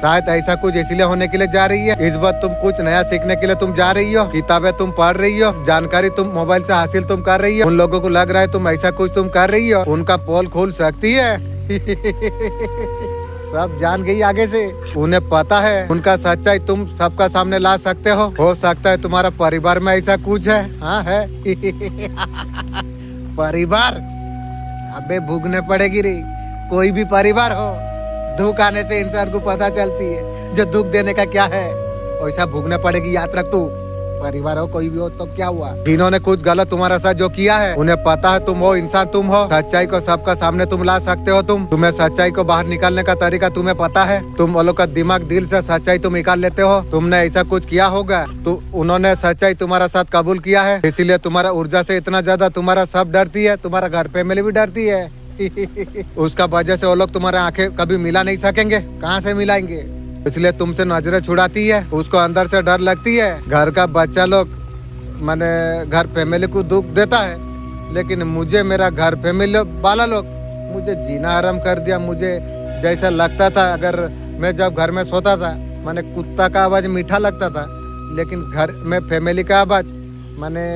शायद ऐसा कुछ इसलिए होने के लिए जा रही है। इस बार तुम कुछ नया सीखने के लिए तुम जा रही हो। किताबें तुम पढ़ रही हो, जानकारी तुम मोबाइल से हासिल तुम कर रही हो। उन लोगों को लग रहा है तुम ऐसा कुछ तुम कर रही हो, उनका पोल खुल सकती है। सब जान गई आगे से। उन्हें पता है उनका सच्चाई तुम सबका सामने ला सकते हो सकता है तुम्हारा परिवार में ऐसा कुछ है। हाँ है। परिवार अबे भुगने पड़ेगी रे। कोई भी परिवार हो, दुख आने से इंसान को पता चलती है जो दुख देने का क्या है। वैसा भुगने पड़ेगी, याद रख तू। परिवार हो कोई भी हो तो क्या हुआ। जिन्होंने कुछ गलत तुम्हारा साथ जो किया है, उन्हें पता है तुम वो इंसान तुम हो। सच्चाई को सबका सामने तुम ला सकते हो। तुम्हें सच्चाई को बाहर निकालने का तरीका तुम्हें पता है। तुम वो लोग का दिमाग दिल से सच्चाई तुम निकाल लेते हो। तुमने ऐसा कुछ किया होगा तो उन्होंने सच्चाई तुम्हारा साथ कबूल किया है, इसीलिए तुम्हारा ऊर्जा से इतना ज्यादा तुम्हारा सब डरती है। तुम्हारा घर फैमिली भी डरती है। उसका वजह से वो लोग तुम्हारे आंखें कभी मिला नहीं सकेंगे। कहाँ से मिलाएंगे, इसलिए तुमसे नजरें छुड़ाती है। उसको अंदर से डर लगती है। घर का बच्चा लोग माने घर फैमिली को दुख देता है, लेकिन मुझे मेरा घर फैमिली वाला लोग मुझे जीना आराम कर दिया। मुझे जैसा लगता था, अगर मैं जब घर में सोता था माने कुत्ता का आवाज मीठा लगता था, लेकिन घर में फैमिली का आवाज माने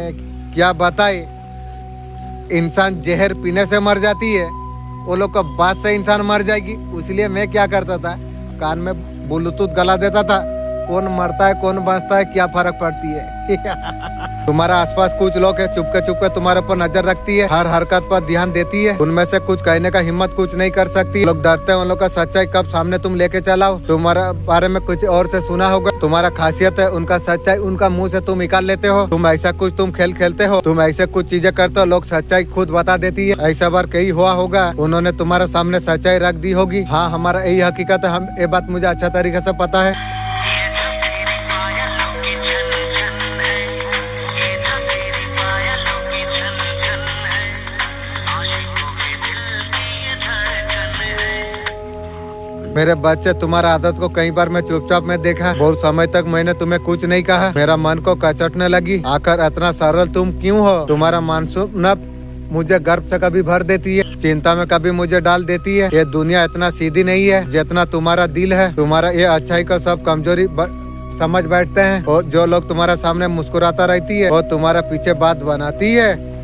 क्या बताए। इंसान जहर पीने से मर जाती है, वो लोग का बात से इंसान मर जाएगी। इसलिए मैं क्या करता था, कान में ब्लूटूथ गला देता था। कौन मरता है कौन बचता है क्या फर्क पड़ती है। तुम्हारा आसपास कुछ लोग है चुपके तुम्हारे पर नजर रखती है, हर हरकत पर ध्यान देती है। उनमें से कुछ कहने का हिम्मत कुछ नहीं कर सकती। लोग डरते हैं उन लोग का सच्चाई कब सामने तुम लेके चलाओ। तुम्हारा बारे में कुछ और से सुना होगा। तुम्हारा खासियत है उनका सच्चाई उनका मुंह से तुम निकाल लेते हो। तुम ऐसा कुछ तुम खेल खेलते हो, तुम ऐसे कुछ चीजें करते हो, लोग सच्चाई खुद बता देती है। ऐसा बार कहीं हुआ होगा, उन्होंने तुम्हारे सामने सच्चाई रख दी होगी। हाँ, हमारा यही हकीकत है। हम ये बात मुझे अच्छा तरीके से पता है। मेरे बच्चे, तुम्हारा आदत को कई बार मैं चुपचाप में देखा। बहुत समय तक मैंने तुम्हें कुछ नहीं कहा। मेरा मन को कचटने लगी। आखिर इतना सरल तुम क्यों हो। तुम्हारा मानसून मुझे गर्व से कभी भर देती है, चिंता में कभी मुझे डाल देती है। ये दुनिया इतना सीधी नहीं है जितना तुम्हारा दिल है। तुम्हारा ये अच्छाई का सब कमजोरी समझ बैठते हैं। और जो लोग तुम्हारे सामने मुस्कुराता रहती है, वो तुम्हारे पीछे बात बनाती है।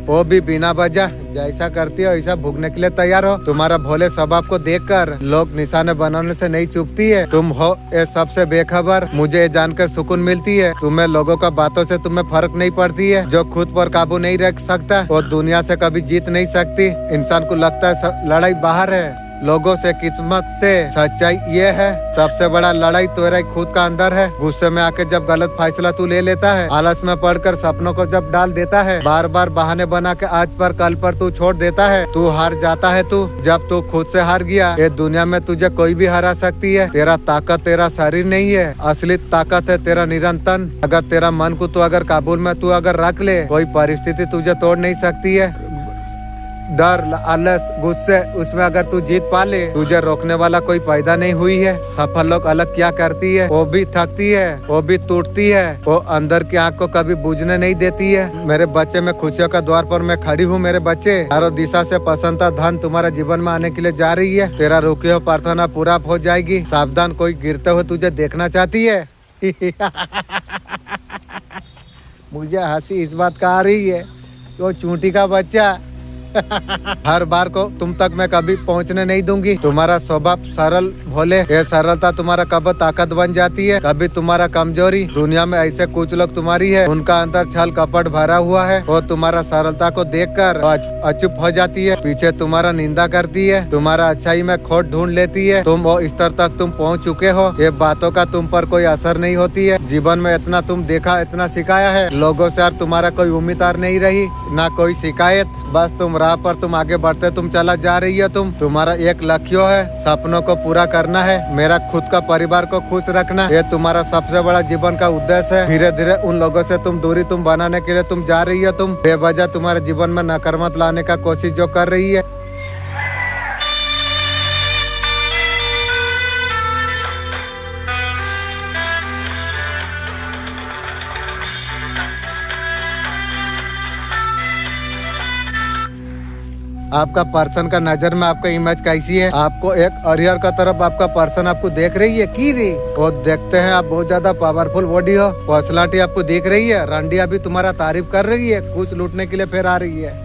वो भी बिना वजह। जैसा करती हो ऐसा भुगने के लिए तैयार हो। तुम्हारा भोले स्वभाव को देखकर लोग निशाने बनाने से नहीं चूकती है। तुम हो ये सबसे बेखबर। मुझे ये जानकर सुकून मिलती है तुम्हें लोगों का बातों से तुम्हें फर्क नहीं पड़ती है। जो खुद पर काबू नहीं रख सकता वो दुनिया से कभी जीत नहीं सकती। इंसान को लगता है लड़ाई बाहर है, लोगों से, किस्मत से। सच्चाई ये है सबसे बड़ा लड़ाई तेरा खुद का अंदर है। गुस्से में आके जब गलत फैसला तू ले लेता है, आलस में पड़कर सपनों को जब डाल देता है, बार बार बहाने बना के आज पर कल पर तू छोड़ देता है, तू हार जाता है। तू जब तू खुद से हार गया, ये दुनिया में तुझे कोई भी हरा सकती है। तेरा ताकत तेरा शरीर नहीं है, असली ताकत है तेरा निरंतर। अगर तेरा मन को तू अगर काबू में तू अगर रख ले, कोई परिस्थिति तुझे तोड़ नहीं सकती है। डर, आलस, गुस्से, उसमें अगर तू जीत पा ले, तुझे रोकने वाला कोई पैदा नहीं हुई है। सफल लोग अलग क्या करती है, वो भी थकती है, वो भी टूटती है, वो अंदर की आँख को कभी बुझने नहीं देती है। मेरे बच्चे, में खुशियों का द्वार पर मैं खड़ी हूँ। मेरे बच्चे, चारों दिशा से पसंदीदा धन तुम्हारे जीवन में आने के लिए जा रही है। तेरा रुकी हुई प्रार्थना पूरा हो जाएगी। सावधान, कोई गिरते हुए तुझे देखना चाहती है। मुझे हंसी इस बात का आ रही है, वो चूंटी का बच्चा हर बार को तुम तक मैं कभी पहुंचने नहीं दूंगी। तुम्हारा स्वभाव सरल भोले, ये सरलता तुम्हारा कब ताकत बन जाती है, कभी तुम्हारा कमजोरी। दुनिया में ऐसे कुछ लोग तुम्हारी है, उनका अंदर छल कपट भरा हुआ है। वो तुम्हारा सरलता को देखकर अचुप हो जाती है, पीछे तुम्हारा निंदा करती है, तुम्हारा अच्छाई में खोट ढूंढ लेती है। तुम वो स्तर तक तुम पहुँच चुके हो, ये बातों का तुम पर कोई असर नहीं होती है। जीवन में इतना तुम देखा, इतना सिखाया है लोगों से, और तुम्हारा कोई उम्मीदवार नहीं रही, ना कोई शिकायत। बस तुम राह पर तुम आगे बढ़ते तुम चला जा रही है। तुम्हारा एक लक्ष्य है, सपनों को पूरा करना है, मेरा खुद का परिवार को खुश रखना, ये तुम्हारा सबसे बड़ा जीवन का उद्देश्य है। धीरे धीरे उन लोगों से तुम दूरी तुम बनाने के लिए तुम जा रही है। तुम बेवजह तुम्हारे जीवन में नकारात्मक लाने का कोशिश जो कर रही है। आपका पर्सन का नजर में आपका इमेज कैसी है, आपको एक अरियर का तरफ आपका पर्सन आपको देख रही है की रे, वो देखते हैं आप बहुत ज्यादा पावरफुल बॉडी हो, पर्सनालिटी आपको देख रही है। रंडिया भी तुम्हारा तारीफ कर रही है, कुछ लूटने के लिए फिर आ रही है।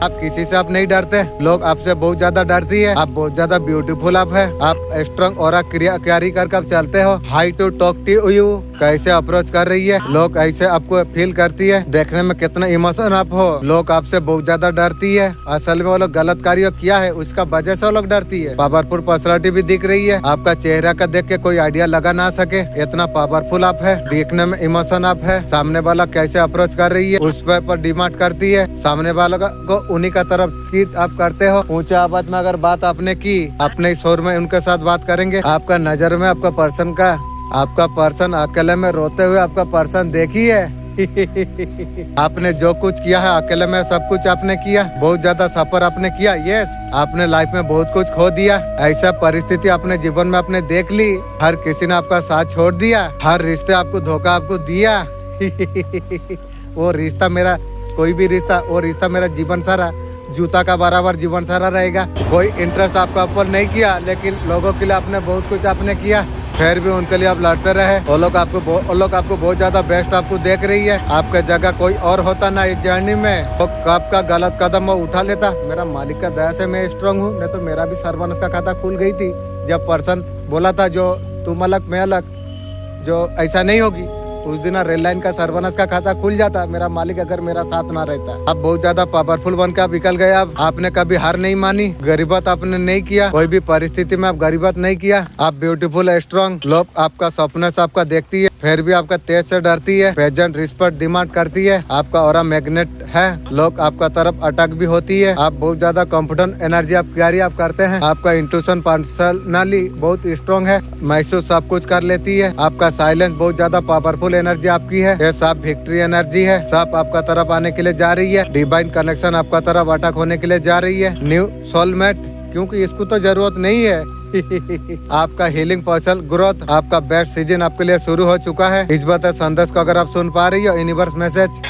आप किसी से आप नहीं डरते, लोग आपसे बहुत ज्यादा डरती है। आप बहुत ज्यादा ब्यूटीफुल आप है, आप स्ट्रॉन्ग और क्रिया करके आप चलते हो। Hi to talk to you कैसे अप्रोच कर रही है, लोग ऐसे आपको फील करती है। देखने में कितना इमोशन आप हो, लोग आपसे बहुत ज्यादा डरती है। असल में वो लोग गलत कार्य किया है, उसका वजह से वो लोग डरती है। पावरफुल पर्सनालिटी भी दिख रही है, आपका चेहरा का देख के कोई आइडिया लगा ना सके, इतना पावरफुल आप है। देखने में इमोशन आप है, सामने वाला कैसे अप्रोच कर रही है उस पर डिमांड करती है। सामने वाला को उन्हीं का तरफ चीट आप करते हो। ऊंचे आवाज में अगर बात आपने की, अपने शोर में उनके साथ बात करेंगे। आपका नजर में आपका पर्सन अकेले में रोते हुए आपका पर्सन देखिए। आपने जो कुछ किया है अकेले में सब कुछ आपने किया, बहुत ज्यादा सफर आपने किया। यस, आपने लाइफ में बहुत कुछ खो दिया, ऐसा परिस्थिति अपने जीवन में आपने देख ली। हर किसी ने आपका साथ छोड़ दिया, हर रिश्ते आपको धोखा आपको दिया। वो रिश्ता मेरा, कोई भी रिश्ता, वो रिश्ता मेरा जीवन सारा जूता का बराबर जीवन सारा रहेगा। कोई इंटरेस्ट आपका ऊपर नहीं किया, लेकिन लोगों के लिए आपने बहुत कुछ आपने किया, फिर भी उनके लिए आप लड़ते रहे। वो लोग आपको बहुत ज्यादा बेस्ट आपको देख रही है। आपका जगह कोई और होता ना इस जर्नी में, तो कब का गलत कदम वो उठा लेता। मेरा मालिक का दया से मैं स्ट्रांग हूँ, नहीं तो मेरा भी सर्वनाश का खाता खुल गई थी। जब पर्सन बोला था जो तुम अलग मैं अलग, जो ऐसा नहीं होगी, उस दिन रेल लाइन का सर्वनाश का खाता खुल जाता। मेरा मालिक अगर मेरा साथ ना रहता। आप बहुत ज्यादा पावरफुल बनकर आप निकल गए। आपने कभी हार नहीं मानी, गरीबत आपने नहीं किया, कोई भी परिस्थिति में आप गरीबत नहीं किया। आप ब्यूटीफुल स्ट्रॉन्ग, लोग आपका सपना से आपका देखती है, फिर भी आपका तेज से डरती है। प्रेजेंट रिस्पेक्ट डिमांड करती है, आपका ऑरा मैग्नेट है, लोग आपका तरफ अटैक भी होती है। आप बहुत ज्यादा कॉन्फिडेंट एनर्जी आप कैरी आप करते हैं। आपका इंट्यूशन पर्सनली बहुत स्ट्रॉन्ग है, महसूस सब कुछ कर लेती है। आपका साइलेंस बहुत ज्यादा पावरफुल एनर्जी आपकी है। ये सब विक्ट्री एनर्जी है, सब आपका तरफ आने के लिए जा रही है। डिवाइन कनेक्शन आपका तरफ अटैक होने के लिए जा रही है। न्यू सोलमेट, क्योंकि इसको तो जरूरत नहीं है। आपका हीलिंग पर्सनल ग्रोथ, आपका बेस्ट सीजन आपके लिए शुरू हो चुका है। इस बात संदेश को अगर आप सुन पा रही हो, यूनिवर्स मैसेज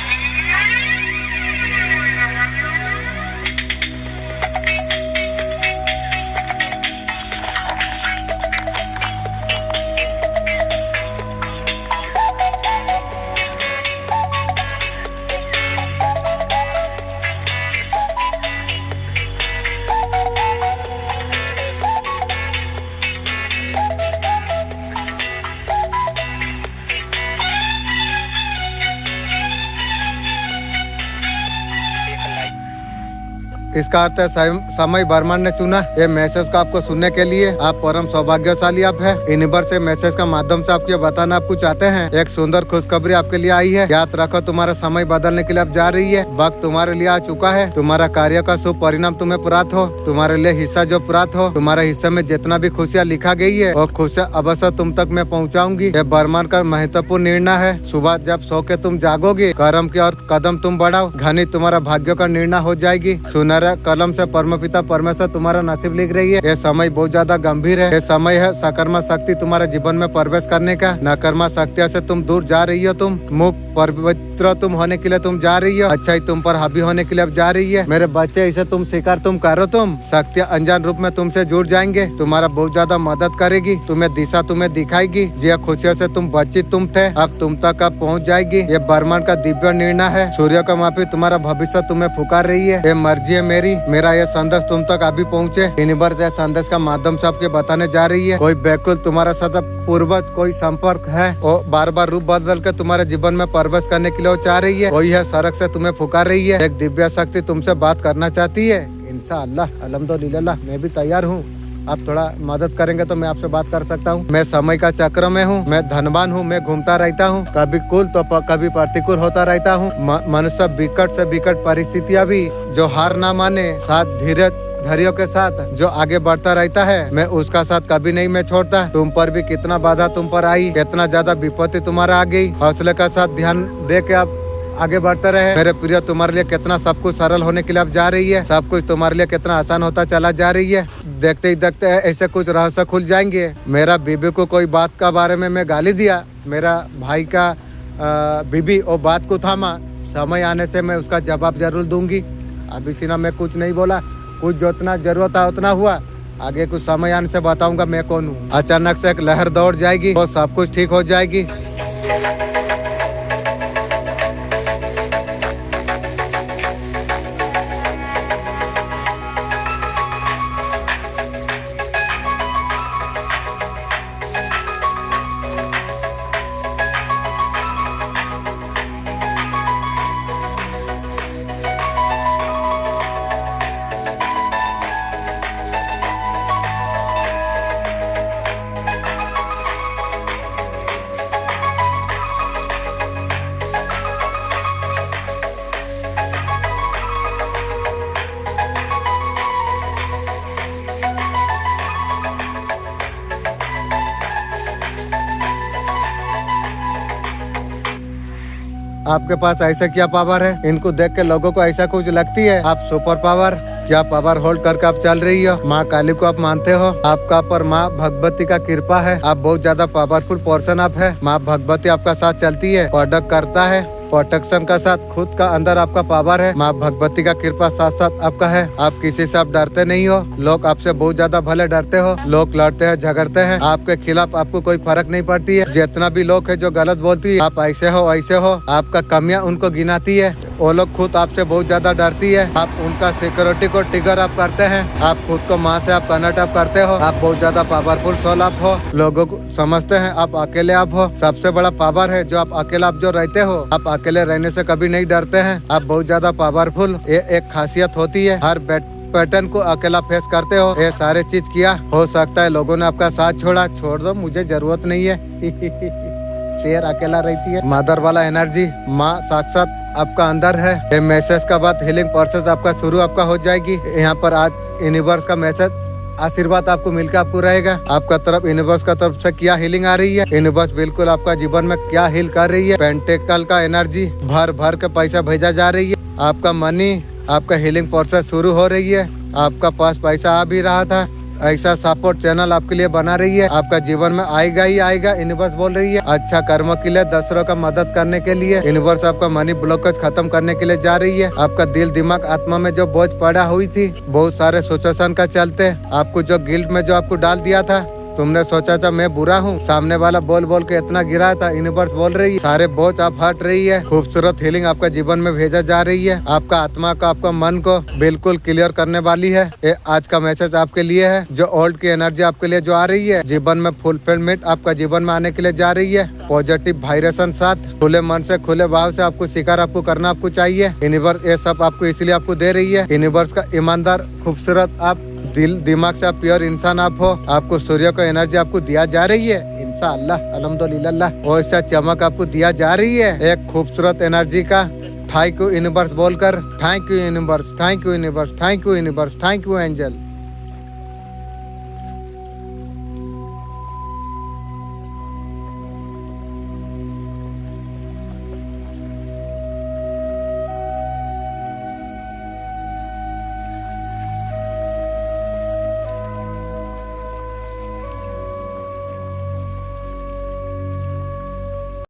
इसका अर्थ है समय बर्मन ने चुना। ये मैसेज को आपको सुनने के लिए आप परम सौभाग्यशाली आप है। यूनिवर्स से मैसेज का माध्यम से आपको बताना आपको चाहते हैं, एक सुंदर खुशखबरी आपके लिए आई है। याद रखो, तुम्हारा समय बदलने के लिए अब जा रही है, वक्त तुम्हारे लिए आ चुका है। तुम्हारा कार्य का शुभ परिणाम तुम्हें प्राप्त हो, तुम्हारे लिए हिस्सा जो प्राप्त हो, तुम्हारे हिस्से में जितना भी खुशियाँ लिखा गई है वो खुशियाँ अवश्य तुम तक मैं पहुँचाऊंगी। ये बर्मन का महत्वपूर्ण निर्णय है। सुबह जब सो के तुम जागोगे, कर्म की और कदम तुम बढ़ाओ, घनी तुम्हारा भाग्य का निर्णय हो जाएगी। सुनहरे तुम्हारा कलम से परमपिता परमेश्वर तुम्हारा नसीब लिख रही है। ये समय बहुत ज्यादा गंभीर है। ये समय है सकारात्मक शक्ति तुम्हारे जीवन में प्रवेश करने का। नकारात्मक शक्तियों से तुम दूर जा रही हो। तुम मुक्त पवित्र तुम होने के लिए तुम जा रही हो। अच्छाई तुम पर हावी होने के लिए अब जा रही है। मेरे बच्चे इसे तुम स्वीकार तुम करो। तुम शक्तियाँ अनजान रूप में तुमसे जुड़ जाएंगे। तुम्हारा बहुत ज्यादा मदद करेगी। तुम्हें दिशा तुम्हें दिखाएगी। जी खुशियों से तुम वंचित तुम थे, अब तुम तक अब पहुंच जाएगी। ये ब्रह्मांड का दिव्य निर्णय है। सूर्य का माफी तुम्हारा भविष्य तुम्हें पुकार रही है। ये मर्जी है मेरी, मेरा ये संदेश तुम तक अभी पहुंचे। यूनिवर्स ये संदेश का माध्यम से आपके बताने जा रही है। कोई बैकुल तुम्हारा साथ पूर्वज कोई संपर्क है और बार बार रूप बदल के तुम्हारे जीवन में प्रवेश करने के लिए वो चाह रही है। कोई है सड़क से तुम्हें पुकार रही है। एक दिव्य शक्ति तुमसे बात करना चाहती है। इंशाअल्लाह अल्हम्दुलिल्लाह मैं भी तैयार हूँ। आप थोड़ा मदद करेंगे तो मैं आपसे बात कर सकता हूँ। मैं समय का चक्र में हूँ, मैं धनवान हूँ, मैं घूमता रहता हूँ। कभी कुल तो कभी प्रतिकूल होता रहता हूँ। मनुष्य विकट से विकट परिस्थितियाँ भी जो हार ना माने, साथ धीरज धैर्यों के साथ जो आगे बढ़ता रहता है, मैं उसका साथ कभी नहीं मैं छोड़ता। तुम पर भी कितना बाधा तुम पर आई, कितना ज्यादा विपत्ति तुम्हारा आ गई। हौसले का साथ ध्यान दे के आप आगे बढ़ते रहे। मेरे प्रिय तुम्हारे लिए कितना सब कुछ सरल होने के लिए अब जा रही है। सब कुछ तुम्हारे लिए कितना आसान होता चला जा रही है। देखते ही देखते ऐसे कुछ रहस्य खुल जाएंगे। मेरा बीबी को कोई बात का बारे में मैं गाली दिया, मेरा भाई का बीबी वो बात को थामा। समय आने से मैं उसका जवाब जरूर दूंगी। अभी सीना मैं कुछ नहीं बोला, कुछ जितना जरूरत है उतना हुआ। आगे कुछ समय आने से बताऊंगा मैं कौन हूँ। अचानक से एक लहर दौड़ जाएगी और सब कुछ ठीक हो जाएगी। आपके पास ऐसा क्या पावर है? इनको देख के लोगों को ऐसा कुछ लगती है आप सुपर पावर क्या पावर होल्ड करके आप चल रही हो। माँ काली को आप मानते हो, आपका पर माँ भगवती का कृपा है। आप बहुत ज्यादा पावरफुल पर्सन आप है। माँ भगवती आपका साथ चलती है, प्रोडक्ट करता है, प्रोटेक्शन का साथ खुद का अंदर आपका पावर है। माँ भगवती का कृपा साथ साथ आपका है। आप किसी से आप डरते नहीं हो। लोग आपसे बहुत ज्यादा भले डरते हो। लोग लड़ते हैं झगड़ते हैं, आपके खिलाफ आपको कोई फर्क नहीं पड़ती है। जितना भी लोग है जो गलत बोलती है आप ऐसे हो ऐसे हो, आपका कमियां उनको गिनाती है। वो लोग खुद आपसे बहुत ज्यादा डरती है। आप उनका सिक्योरिटी को ट्रिगर आप करते हैं। आप खुद को माँ से आप कनेक्ट आप करते हो। आप बहुत ज्यादा पावरफुल सोल आप हो। लोगों को समझते हैं आप अकेले आप हो। सबसे बड़ा पावर है जो आप अकेला आप जो रहते हो। आप अकेले रहने से कभी नहीं डरते हैं। आप बहुत ज्यादा पावरफुल, ये एक खासियत होती है। हर पैटर्न को अकेला फेस करते हो। ये सारे चीज किया हो सकता है लोगों ने आपका साथ छोड़ा, छोड़ दो, मुझे जरूरत नहीं है। शेर अकेला रहती है। मदर वाला एनर्जी माँ साक्षात आपका अंदर है। ये मैसेज का बाद हीलिंग प्रोसेस आपका शुरू आपका हो जाएगी। यहाँ पर आज यूनिवर्स का मैसेज आशीर्वाद आपको मिलकर आपको रहेगा। आपका तरफ यूनिवर्स का तरफ से क्या हीलिंग आ रही है। यूनिवर्स बिल्कुल आपका जीवन में क्या हील कर रही है। पेंटेकल का एनर्जी भर भर के पैसा भेजा जा रही है। आपका मनी आपका हीलिंग प्रोसेस शुरू हो रही है। आपका पास पैसा आ भी रहा था, ऐसा सपोर्ट चैनल आपके लिए बना रही है। आपका जीवन में आएगा ही आएगा। यूनिवर्स बोल रही है अच्छा कर्म के लिए, दूसरों का मदद करने के लिए। यूनिवर्स आपका मनी ब्लॉकेज खत्म करने के लिए जा रही है। आपका दिल दिमाग आत्मा में जो बोझ पड़ा हुई थी, बहुत सारे सिचुएशन का चलते आपको जो गिल्ट में जो आपको डाल दिया था, तुमने सोचा था मैं बुरा हूँ, सामने वाला बोल बोल के इतना गिरा था। यूनिवर्स बोल रही है सारे बोझ आप हट रही है। खूबसूरत हीलिंग आपका जीवन में भेजा जा रही है। आपका आत्मा को आपका मन को बिल्कुल क्लियर करने वाली है। ये आज का मैसेज आपके लिए है। जो ओल्ड की एनर्जी आपके लिए जो आ रही है, जीवन में फुलफिलमेंट आपका जीवन में आने के लिए जा रही है। पॉजिटिव वाइब्रेशन साथ खुले मन से खुले भाव से आपको स्वीकार आपको करना आपको चाहिए। यूनिवर्स ये सब आपको इसलिए आपको दे रही है। यूनिवर्स का ईमानदार खूबसूरत आप दिल दिमाग से आप प्योर इंसान आप हो। आपको सूर्य का एनर्जी आपको दिया जा रही है। इंशाअल्लाह अल्हम्दुलिल्लाह वैसा चमक आपको दिया जा रही है। एक खूबसूरत एनर्जी का थैंक यू यूनिवर्स बोलकर, thank you universe, thank you universe, thank you universe, thank you angel.